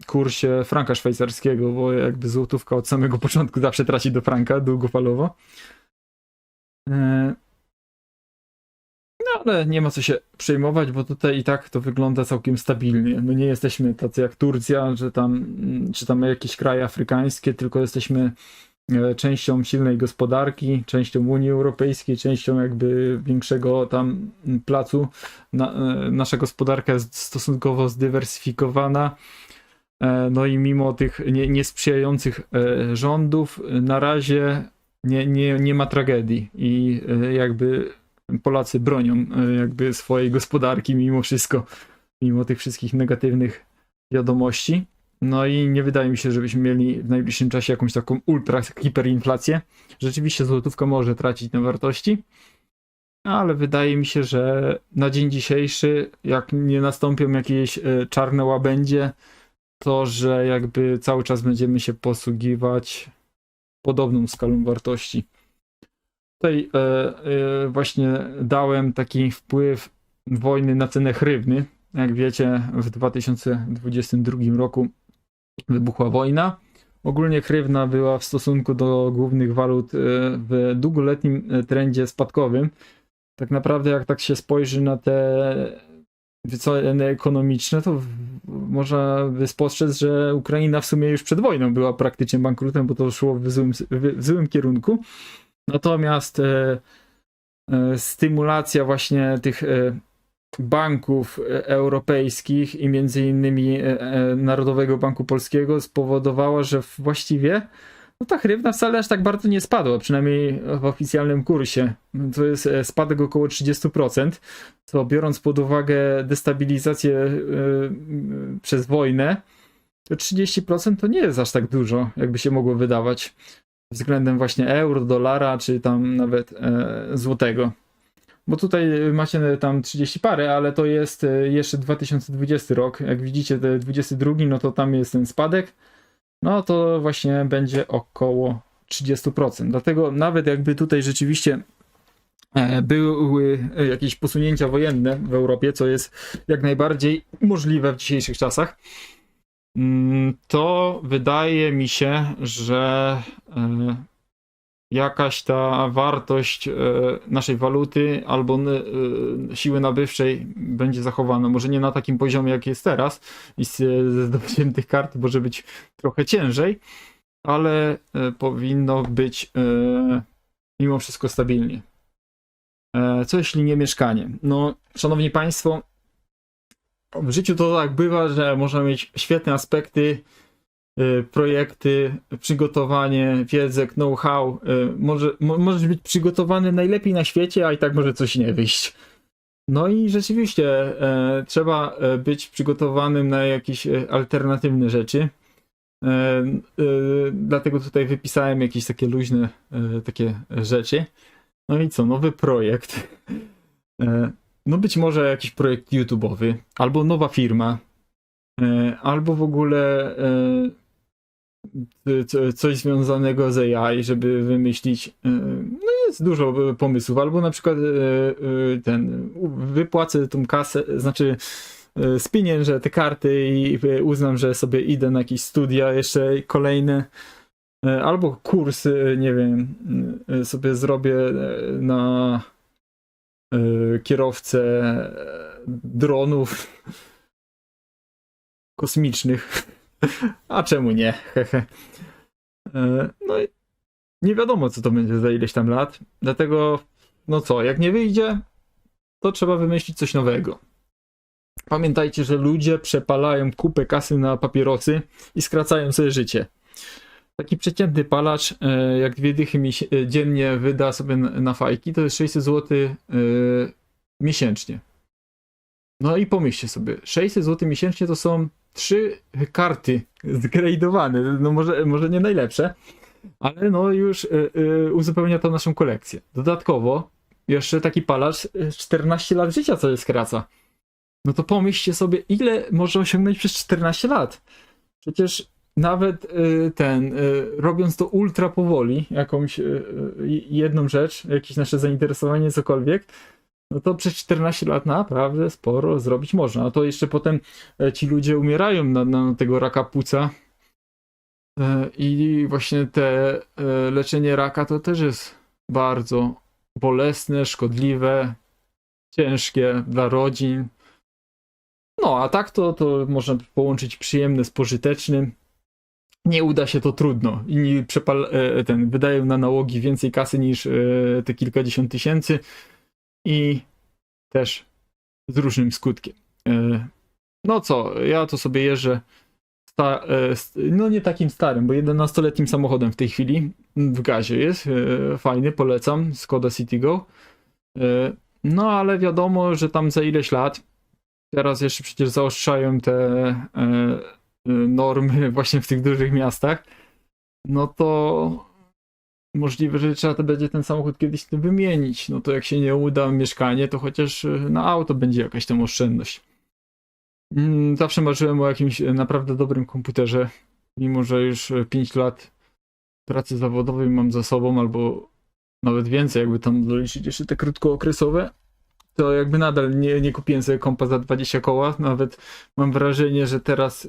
kursie franka szwajcarskiego, bo jakby złotówka od samego początku zawsze traci do franka długofalowo. No ale nie ma co się przejmować, bo tutaj i tak to wygląda całkiem stabilnie. No nie jesteśmy tacy jak Turcja, że tam, czy tam jakieś kraje afrykańskie, tylko jesteśmy częścią silnej gospodarki, częścią Unii Europejskiej, częścią jakby większego tam placu. Nasza gospodarka jest stosunkowo zdywersyfikowana. No i mimo tych niesprzyjających rządów na razie nie ma tragedii i jakby Polacy bronią jakby swojej gospodarki mimo wszystko, mimo tych wszystkich negatywnych wiadomości. No i nie wydaje mi się, żebyśmy mieli w najbliższym czasie jakąś taką ultra hiperinflację. Rzeczywiście złotówka może tracić na wartości, ale wydaje mi się, że na dzień dzisiejszy, jak nie nastąpią jakieś czarne łabędzie, to, że jakby cały czas będziemy się posługiwać podobną skalą wartości. Tutaj właśnie dałem taki wpływ wojny na cenę hrywny. Jak wiecie, w 2022 roku wybuchła wojna. Ogólnie hrywna była w stosunku do głównych walut w długoletnim trendzie spadkowym. Tak naprawdę jak tak się spojrzy na te wyceny ekonomiczne, to można by spostrzec, że Ukraina w sumie już przed wojną była praktycznie bankrutem, bo to szło w złym kierunku. Natomiast stymulacja właśnie tych banków europejskich i między innymi Narodowego Banku Polskiego spowodowała, że właściwie no ta hrywna wcale aż tak bardzo nie spadła, przynajmniej w oficjalnym kursie. To jest spadek około 30%, co biorąc pod uwagę destabilizację przez wojnę, to 30% to nie jest aż tak dużo, jakby się mogło wydawać, względem właśnie euro, dolara, czy tam nawet złotego. Bo tutaj macie tam 30 parę, ale to jest jeszcze 2020 rok. Jak widzicie, te 22, no to tam jest ten spadek. No to właśnie będzie około 30%. Dlatego nawet jakby tutaj rzeczywiście były jakieś posunięcia wojenne w Europie, co jest jak najbardziej możliwe w dzisiejszych czasach, to wydaje mi się, że jakaś ta wartość naszej waluty albo siły nabywczej będzie zachowana. Może nie na takim poziomie, jak jest teraz i z zdobyciem tych kart może być trochę ciężej, ale powinno być mimo wszystko stabilnie. Co jeśli nie mieszkanie? No, szanowni państwo, w życiu to tak bywa, że można mieć świetne aspekty projekty, przygotowanie, wiedzę, know-how. Możesz być przygotowany najlepiej na świecie, a i tak może coś nie wyjść. No i rzeczywiście trzeba być przygotowanym na jakieś alternatywne rzeczy. Dlatego tutaj wypisałem jakieś takie luźne takie rzeczy. No i co? Nowy projekt. No być może jakiś projekt YouTube'owy, albo nowa firma, albo w ogóle coś związanego z AI, żeby wymyślić. No jest dużo pomysłów, albo na przykład wypłacę tą kasę, znaczy spieniężę te karty i uznam, że sobie idę na jakieś studia jeszcze kolejne, albo kurs, nie wiem, sobie zrobię na kierowcę dronów kosmicznych. A czemu nie? Hehe. No i nie wiadomo, co to będzie za ileś tam lat. Dlatego, no co, jak nie wyjdzie, to trzeba wymyślić coś nowego. Pamiętajcie, że ludzie przepalają kupę kasy na papierosy i skracają sobie życie. Taki przeciętny palacz, jak 2 dychy dziennie wyda sobie na fajki, to jest 600 zł miesięcznie. No i pomyślcie sobie, 600 zł miesięcznie to są 3 karty zgradowane. No może nie najlepsze, ale no już uzupełnia to naszą kolekcję. Dodatkowo jeszcze taki palacz 14 lat życia sobie skraca. No to pomyślcie sobie, ile może osiągnąć przez 14 lat. Przecież nawet robiąc to ultra powoli, jakąś jedną rzecz, jakieś nasze zainteresowanie, cokolwiek, no to przez 14 lat naprawdę sporo zrobić można. A to jeszcze potem ci ludzie umierają na tego raka płuca. I właśnie te leczenie raka to też jest bardzo bolesne, szkodliwe, ciężkie dla rodzin. No, a tak to można połączyć przyjemne z pożytecznym. Nie uda się, to trudno. Inni wydają na nałogi więcej kasy niż te kilkadziesiąt tysięcy i też z różnym skutkiem. No co, ja to sobie jeżdżę no nie takim starym, bo 11-letnim samochodem w tej chwili w gazie jest. Fajny, polecam. Skoda Citigo. No ale wiadomo, że tam za ileś lat, teraz jeszcze przecież zaostrzają te normy właśnie w tych dużych miastach, no to możliwe, że trzeba to będzie ten samochód kiedyś wymienić. No to jak się nie uda mieszkanie, to chociaż na auto będzie jakaś tam oszczędność. Zawsze marzyłem o jakimś naprawdę dobrym komputerze, mimo że już 5 lat pracy zawodowej mam za sobą, albo nawet więcej, jakby tam doliczyć jeszcze te krótkookresowe, to jakby nadal nie kupiłem sobie kompa za 20 koła. Nawet mam wrażenie, że teraz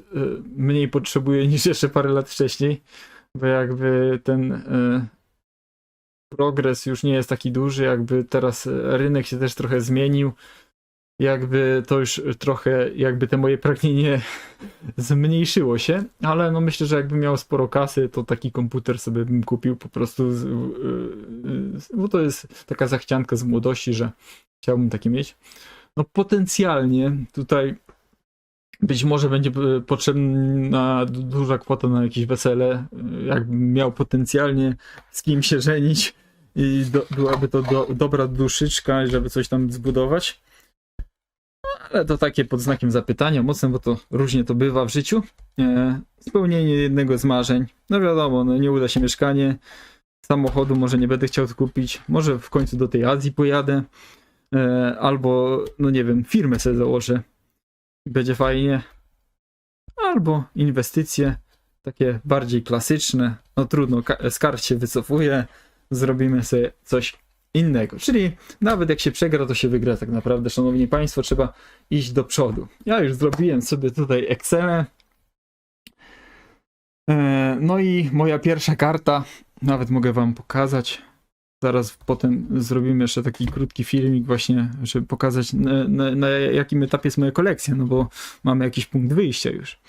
mniej potrzebuję niż jeszcze parę lat wcześniej, bo jakby ten progres już nie jest taki duży, jakby teraz rynek się też trochę zmienił. Jakby to już trochę, jakby te moje pragnienie zmniejszyło się, ale no myślę, że jakbym miał sporo kasy, to taki komputer sobie bym kupił po prostu, bo to jest taka zachcianka z młodości, że chciałbym takie mieć. No potencjalnie tutaj być może będzie potrzebna duża kwota na jakieś wesele, jakbym miał potencjalnie z kim się żenić i byłaby to dobra duszyczka, żeby coś tam zbudować. Ale to takie pod znakiem zapytania mocne, bo to różnie to bywa w życiu. Spełnienie jednego z marzeń. No wiadomo, no nie uda się mieszkanie. Samochodu może nie będę chciał kupić. Może w końcu do tej Azji pojadę. Albo, no nie wiem, firmę sobie założę. Będzie fajnie. Albo inwestycje takie bardziej klasyczne. No trudno, z kart się wycofuje. Zrobimy sobie coś innego. Czyli nawet jak się przegra, to się wygra tak naprawdę. Szanowni Państwo, trzeba iść do przodu. Ja już zrobiłem sobie tutaj Excelę. No i moja pierwsza karta, nawet mogę Wam pokazać. Zaraz potem zrobimy jeszcze taki krótki filmik właśnie, żeby pokazać na jakim etapie jest moja kolekcja, no bo mamy jakiś punkt wyjścia już.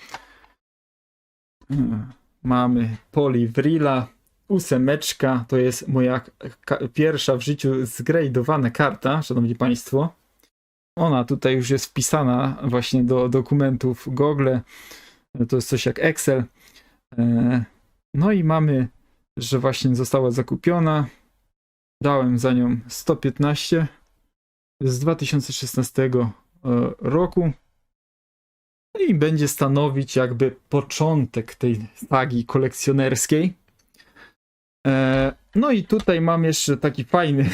Mamy Poliwrilla. 8, to jest moja pierwsza w życiu zgradowana karta, szanowni Państwo. Ona tutaj już jest wpisana właśnie do dokumentów Google. To jest coś jak Excel. No i mamy, że właśnie została zakupiona. Dałem za nią 115 z 2016 roku. No i będzie stanowić jakby początek tej sagi kolekcjonerskiej. No i tutaj mam jeszcze taki fajny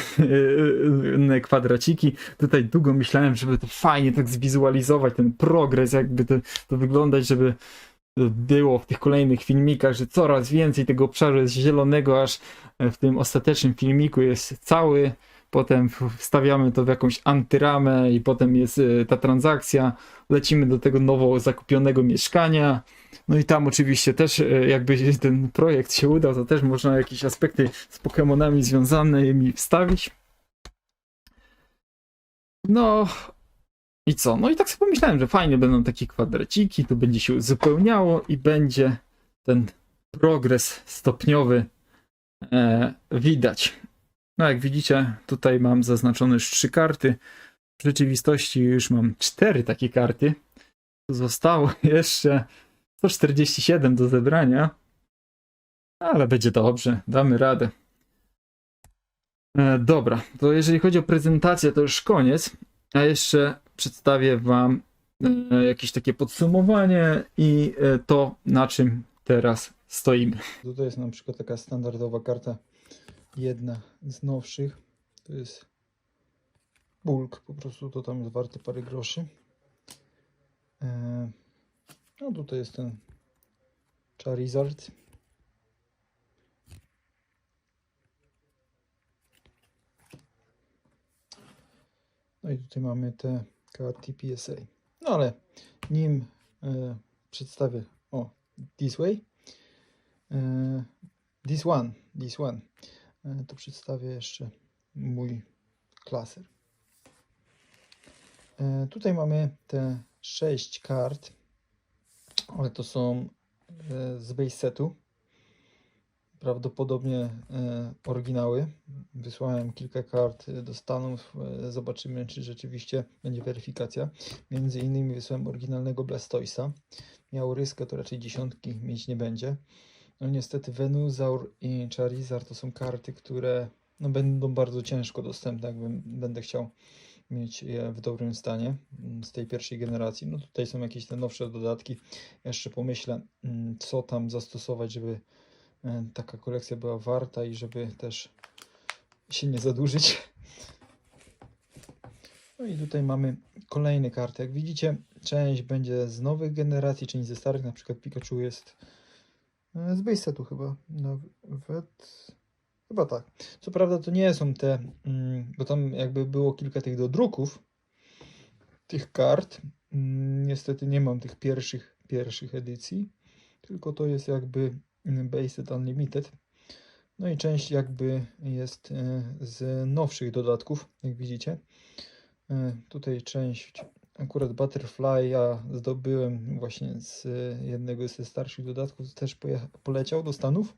kwadraciki. Tutaj długo myślałem, żeby to fajnie tak zwizualizować, ten progres, jakby to wyglądać, żeby było w tych kolejnych filmikach, że coraz więcej tego obszaru jest zielonego, aż w tym ostatecznym filmiku jest cały. Potem wstawiamy to w jakąś antyramę i potem jest ta transakcja. Lecimy do tego nowo zakupionego mieszkania. No i tam oczywiście też jakby ten projekt się udał, to też można jakieś aspekty z Pokemonami związane mi wstawić. No i co? No i tak sobie pomyślałem, że fajnie będą takie kwadraciki, to będzie się uzupełniało i będzie ten progres stopniowy widać. No jak widzicie, tutaj mam zaznaczone już 3 karty. W rzeczywistości już mam 4 takie karty. Zostało jeszcze 147 do zebrania. Ale będzie dobrze, damy radę. Dobra, to jeżeli chodzi o prezentację, to już koniec. A jeszcze przedstawię wam jakieś takie podsumowanie i to, na czym teraz stoimy. Tutaj jest na przykład taka standardowa karta, jedna z nowszych. To jest bulk, po prostu to tam jest warte parę groszy. No tutaj jest ten Charizard. No i tutaj mamy te karty PSA. No ale nim przedstawię, this way, this one, to przedstawię jeszcze mój klaser. Tutaj mamy te 6 kart, ale to są z base setu. Prawdopodobnie oryginały. Wysłałem kilka kart do Stanów. Zobaczymy, czy rzeczywiście będzie weryfikacja. Między innymi wysłałem oryginalnego Blastoisa. Miał ryskę, to raczej 10 mieć nie będzie. No niestety Venusaur i Charizard to są karty, które no, będą bardzo ciężko dostępne, jakbym będę chciał mieć je w dobrym stanie z tej pierwszej generacji. No tutaj są jakieś te nowsze dodatki. Jeszcze pomyślę, co tam zastosować, żeby taka kolekcja była warta i żeby też się nie zadłużyć. No i tutaj mamy kolejne karty. Jak widzicie, część będzie z nowych generacji, część ze starych. Na przykład Pikachu jest z base setu chyba. Nawet chyba tak. Co prawda to nie są te, bo tam jakby było kilka tych dodruków tych kart. Niestety nie mam tych pierwszych edycji, tylko to jest jakby Based Unlimited. No i część jakby jest z nowszych dodatków, jak widzicie. Tutaj część akurat Butterfly ja zdobyłem właśnie z jednego ze starszych dodatków, też poleciał do Stanów.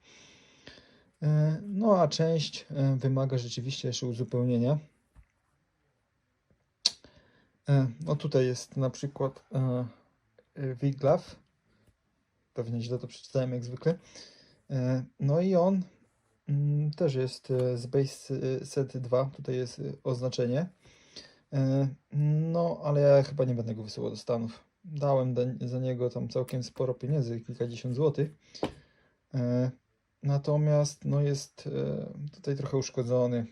No a część wymaga rzeczywiście jeszcze uzupełnienia. No tutaj jest na przykład Wiglaf. Pewnie źle to przeczytałem jak zwykle. No i on też jest z Base Set 2. Tutaj jest oznaczenie. No, ale ja chyba nie będę go wysyłał do Stanów. Dałem za niego tam całkiem sporo pieniędzy, kilkadziesiąt złotych. Natomiast no jest tutaj trochę uszkodzony.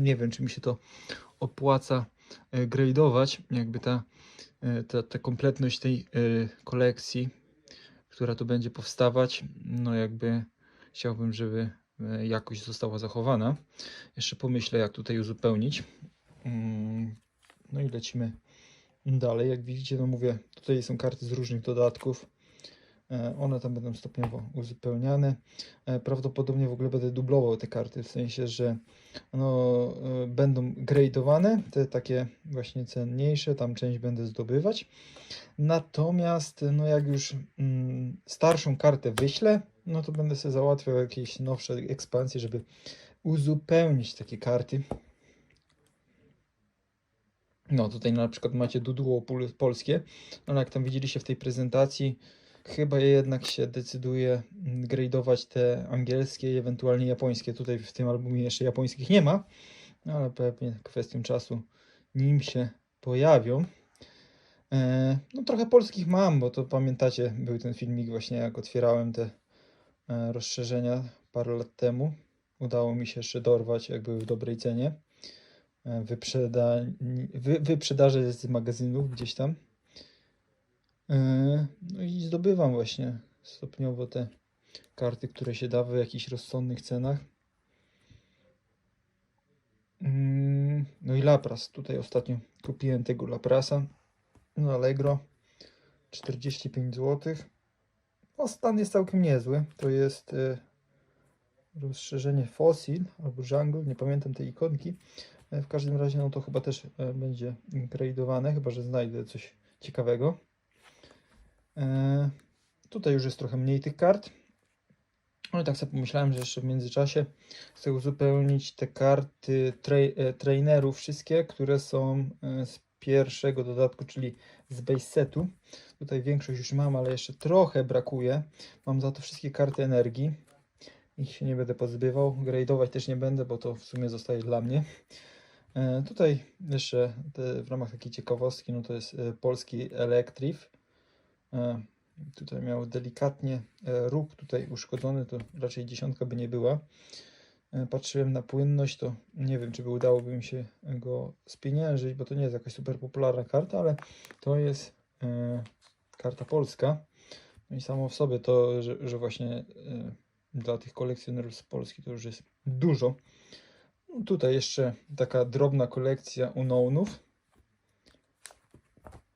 Nie wiem, czy mi się to opłaca grade'ować, jakby ta kompletność tej kolekcji, która tu będzie powstawać, no jakby chciałbym, żeby jakość została zachowana. Jeszcze pomyślę, jak tutaj uzupełnić. No i lecimy dalej. Jak widzicie, no mówię, tutaj są karty z różnych dodatków. One tam będą stopniowo uzupełniane. Prawdopodobnie w ogóle będę dublował te karty, w sensie, że no, będą grade'owane, te takie właśnie cenniejsze, tam część będę zdobywać. Natomiast no jak już starszą kartę wyślę, no to będę sobie załatwiał jakieś nowsze ekspansje, żeby uzupełnić takie karty. No tutaj na przykład macie dudło polskie, ale jak tam widzieliście w tej prezentacji, chyba jednak się decyduję grade'ować te angielskie i ewentualnie japońskie. Tutaj w tym albumie jeszcze japońskich nie ma, ale pewnie kwestią czasu nim się pojawią. No trochę polskich mam, bo to pamiętacie, był ten filmik właśnie jak otwierałem te rozszerzenia parę lat temu. Udało mi się jeszcze dorwać, jak były w dobrej cenie. Wyprzedaże z magazynów gdzieś tam. No i zdobywam właśnie stopniowo te karty, które się da w jakichś rozsądnych cenach. No i Lapras. Tutaj ostatnio kupiłem tego Laprasa na Allegro. 45 zł. No, stan jest całkiem niezły. To jest rozszerzenie Fossil albo Jungle. Nie pamiętam tej ikonki. W każdym razie no to chyba też będzie grade'owane, chyba że znajdę coś ciekawego. Tutaj już jest trochę mniej tych kart. Ale tak sobie pomyślałem, że jeszcze w międzyczasie chcę uzupełnić te karty trainerów wszystkie, które są z pierwszego dodatku, czyli z base setu. Tutaj większość już mam, ale jeszcze trochę brakuje. Mam za to wszystkie karty energii. Ich się nie będę pozbywał. Grade'ować też nie będę, bo to w sumie zostaje dla mnie. Tutaj jeszcze w ramach takiej ciekawostki, no to jest polski Electric. Tutaj miał delikatnie róg tutaj uszkodzony, to raczej 10 by nie była. Patrzyłem na płynność, to nie wiem, czy by udałoby mi się go spieniężyć, bo to nie jest jakaś super popularna karta, ale to jest karta polska. No i samo w sobie to, że właśnie dla tych kolekcjonerów z Polski to już jest dużo. No tutaj jeszcze taka drobna kolekcja unknownów.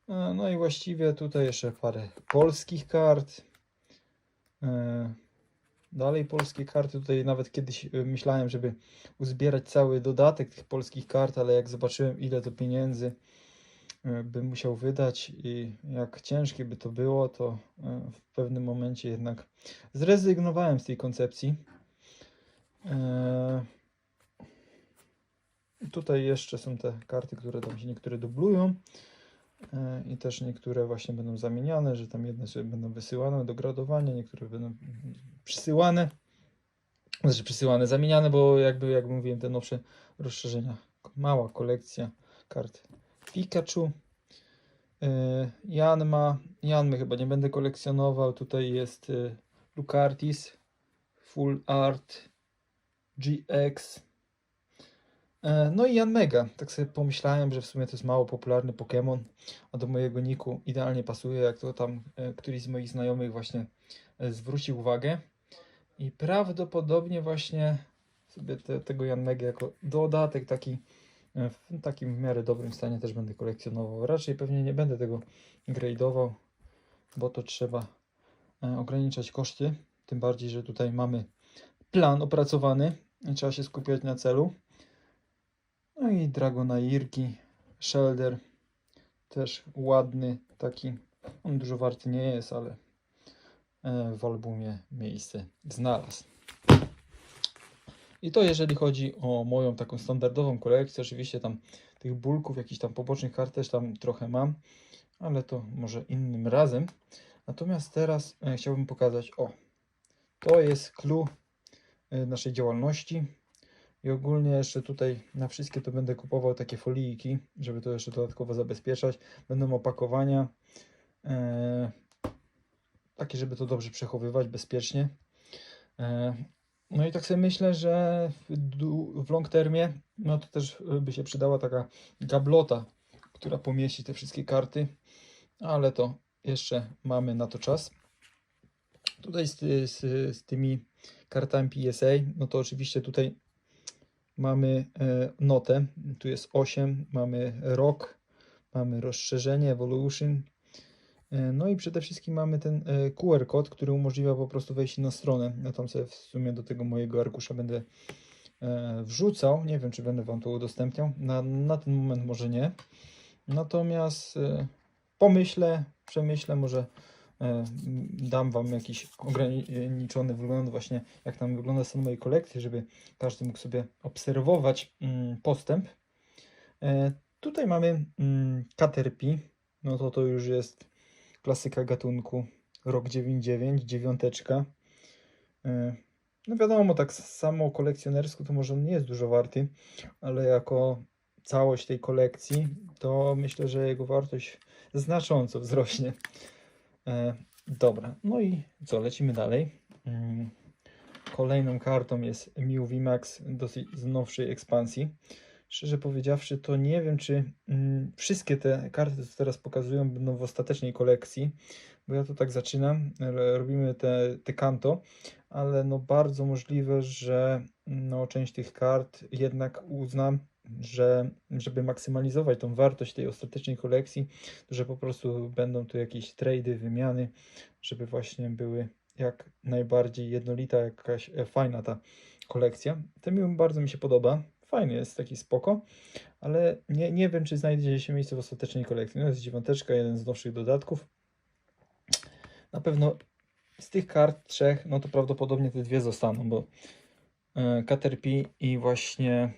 No i właściwie tutaj jeszcze parę polskich kart. Dalej polskie karty. Tutaj nawet kiedyś myślałem, żeby uzbierać cały dodatek tych polskich kart, ale jak zobaczyłem, ile to pieniędzy bym musiał wydać i jak ciężkie by to było, to w pewnym momencie jednak zrezygnowałem z tej koncepcji. Tutaj jeszcze są te karty, które tam się niektóre dublują. I też niektóre właśnie będą zamieniane, że tam jedne sobie będą wysyłane do gradowania, niektóre będą przysyłane, znaczy przysyłane, zamieniane, bo jak mówiłem, te nowsze rozszerzenia. Mała kolekcja kart Pikachu. Janmy chyba nie będę kolekcjonował. Tutaj jest Lucartis, Full Art, GX. No i Yanmega. Tak sobie pomyślałem, że w sumie to jest mało popularny Pokémon, a do mojego niku idealnie pasuje, jak to tam któryś z moich znajomych właśnie zwrócił uwagę. I prawdopodobnie właśnie sobie tego Yanmega jako dodatek taki w takim w miarę dobrym stanie też będę kolekcjonował. Raczej pewnie nie będę tego grade'ował, bo to trzeba ograniczać koszty. Tym bardziej, że tutaj mamy plan opracowany i trzeba się skupiać na celu. No i Dragonairki, Shelder, też ładny taki, on dużo warty nie jest, ale w albumie miejsce znalazł. I to jeżeli chodzi o moją taką standardową kolekcję, oczywiście tam tych bulków, jakichś tam pobocznych kart też tam trochę mam, ale to może innym razem. Natomiast teraz chciałbym pokazać, to jest clue naszej działalności. I ogólnie jeszcze tutaj na wszystkie to będę kupował takie folijki, żeby to jeszcze dodatkowo zabezpieczać. Będą opakowania, takie, żeby to dobrze przechowywać bezpiecznie. No i tak sobie myślę, że w long termie, no to też by się przydała taka gablota, która pomieści te wszystkie karty, ale to jeszcze mamy na to czas. Tutaj z tymi kartami PSA, no to oczywiście tutaj mamy notę, tu jest 8, mamy rok, mamy rozszerzenie, evolution, no i przede wszystkim mamy ten QR kod, który umożliwia po prostu wejście na stronę. Ja tam sobie w sumie do tego mojego arkusza będę wrzucał, nie wiem czy będę Wam to udostępniał, na ten moment może nie, natomiast przemyślę, może dam Wam jakiś ograniczony wygląd właśnie, jak tam wygląda stan mojej kolekcji, żeby każdy mógł sobie obserwować postęp. Tutaj mamy Caterpie, no to już jest klasyka gatunku, rok 99, dziewiąteczka. No wiadomo, tak samo kolekcjonersko to może on nie jest dużo warty, ale jako całość tej kolekcji, to myślę, że jego wartość znacząco wzrośnie. Dobra, no i co, lecimy dalej. Kolejną kartą jest Mew VMAX dosyć z nowszej ekspansji. Szczerze powiedziawszy, to nie wiem, czy wszystkie te karty, co teraz pokazują, będą w ostatecznej kolekcji, bo ja to tak zaczynam, robimy te kanto, ale no bardzo możliwe, że no część tych kart jednak uznam, że żeby maksymalizować tą wartość tej ostatecznej kolekcji, że po prostu będą tu jakieś trady, wymiany, żeby właśnie były jak najbardziej jednolita, jakaś fajna ta kolekcja. Ten bardzo mi się podoba. Fajny jest, taki spoko, ale nie wiem, czy znajdzie się miejsce w ostatecznej kolekcji. No jest dziewiąteczka, jeden z nowszych dodatków. Na pewno z tych kart trzech, no to prawdopodobnie te dwie zostaną, bo Caterpie i właśnie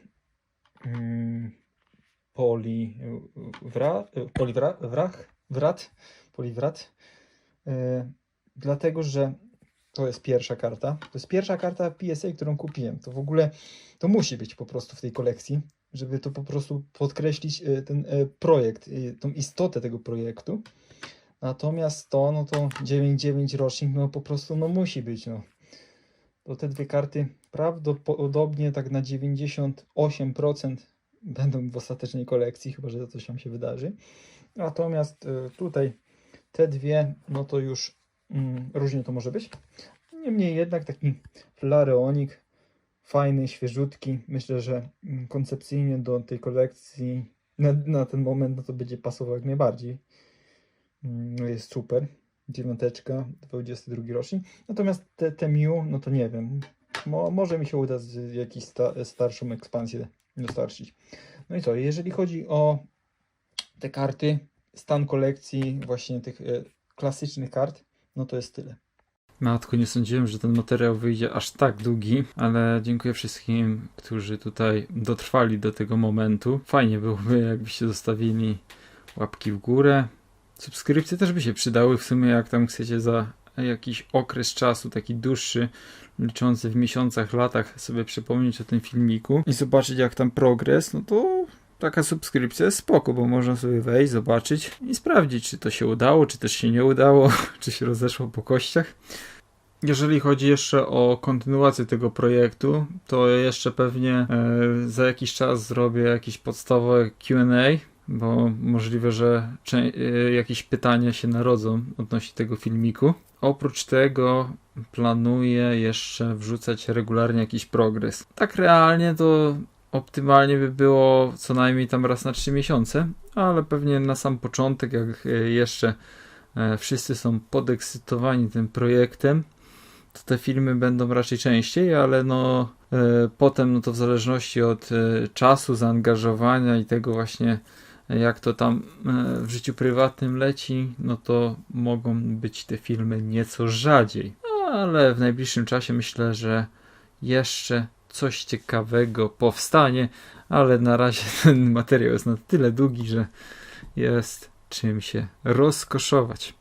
Poliwrat. Dlatego, że to jest pierwsza karta. To jest pierwsza karta PSA, którą kupiłem. To w ogóle to musi być po prostu w tej kolekcji, żeby to po prostu podkreślić ten projekt, tą istotę tego projektu. Natomiast to, no to 9.9 rocznik, no po prostu no musi być, no. To te dwie karty prawdopodobnie tak na 98% będą w ostatecznej kolekcji, chyba że to coś tam się wydarzy. Natomiast tutaj te dwie, no to już różnie to może być. Niemniej jednak taki Flareonik, fajny, świeżutki. Myślę, że koncepcyjnie do tej kolekcji na ten moment no to będzie pasował jak najbardziej. Jest super. Dziewiąteczka, 22 rocznik. Natomiast te Mew, no to nie wiem. Może mi się uda jakiś starszą ekspansję dostarczyć. No i co, jeżeli chodzi o te karty, stan kolekcji właśnie tych klasycznych kart, no to jest tyle. Matko, nie sądziłem, że ten materiał wyjdzie aż tak długi, ale dziękuję wszystkim, którzy tutaj dotrwali do tego momentu. Fajnie byłoby, jakbyście zostawili łapki w górę. Subskrypcje też by się przydały w sumie, jak tam chcecie za jakiś okres czasu, taki dłuższy, liczący w miesiącach, latach, sobie przypomnieć o tym filmiku i zobaczyć jak tam progres, no to taka subskrypcja jest spoko, bo można sobie wejść, zobaczyć i sprawdzić, czy to się udało, czy też się nie udało, czy się rozeszło po kościach. Jeżeli chodzi jeszcze o kontynuację tego projektu, to jeszcze pewnie za jakiś czas zrobię jakieś podstawowe Q&A, bo możliwe, że jakieś pytania się narodzą odnośnie tego filmiku. Oprócz tego planuję jeszcze wrzucać regularnie jakiś progres. Tak realnie to optymalnie by było co najmniej tam raz na 3 miesiące, ale pewnie na sam początek, jak jeszcze wszyscy są podekscytowani tym projektem, to te filmy będą raczej częściej, ale no potem no to w zależności od czasu, zaangażowania i tego właśnie jak to tam w życiu prywatnym leci, no to mogą być te filmy nieco rzadziej. Ale w najbliższym czasie myślę, że jeszcze coś ciekawego powstanie, ale na razie ten materiał jest na tyle długi, że jest czym się rozkoszować.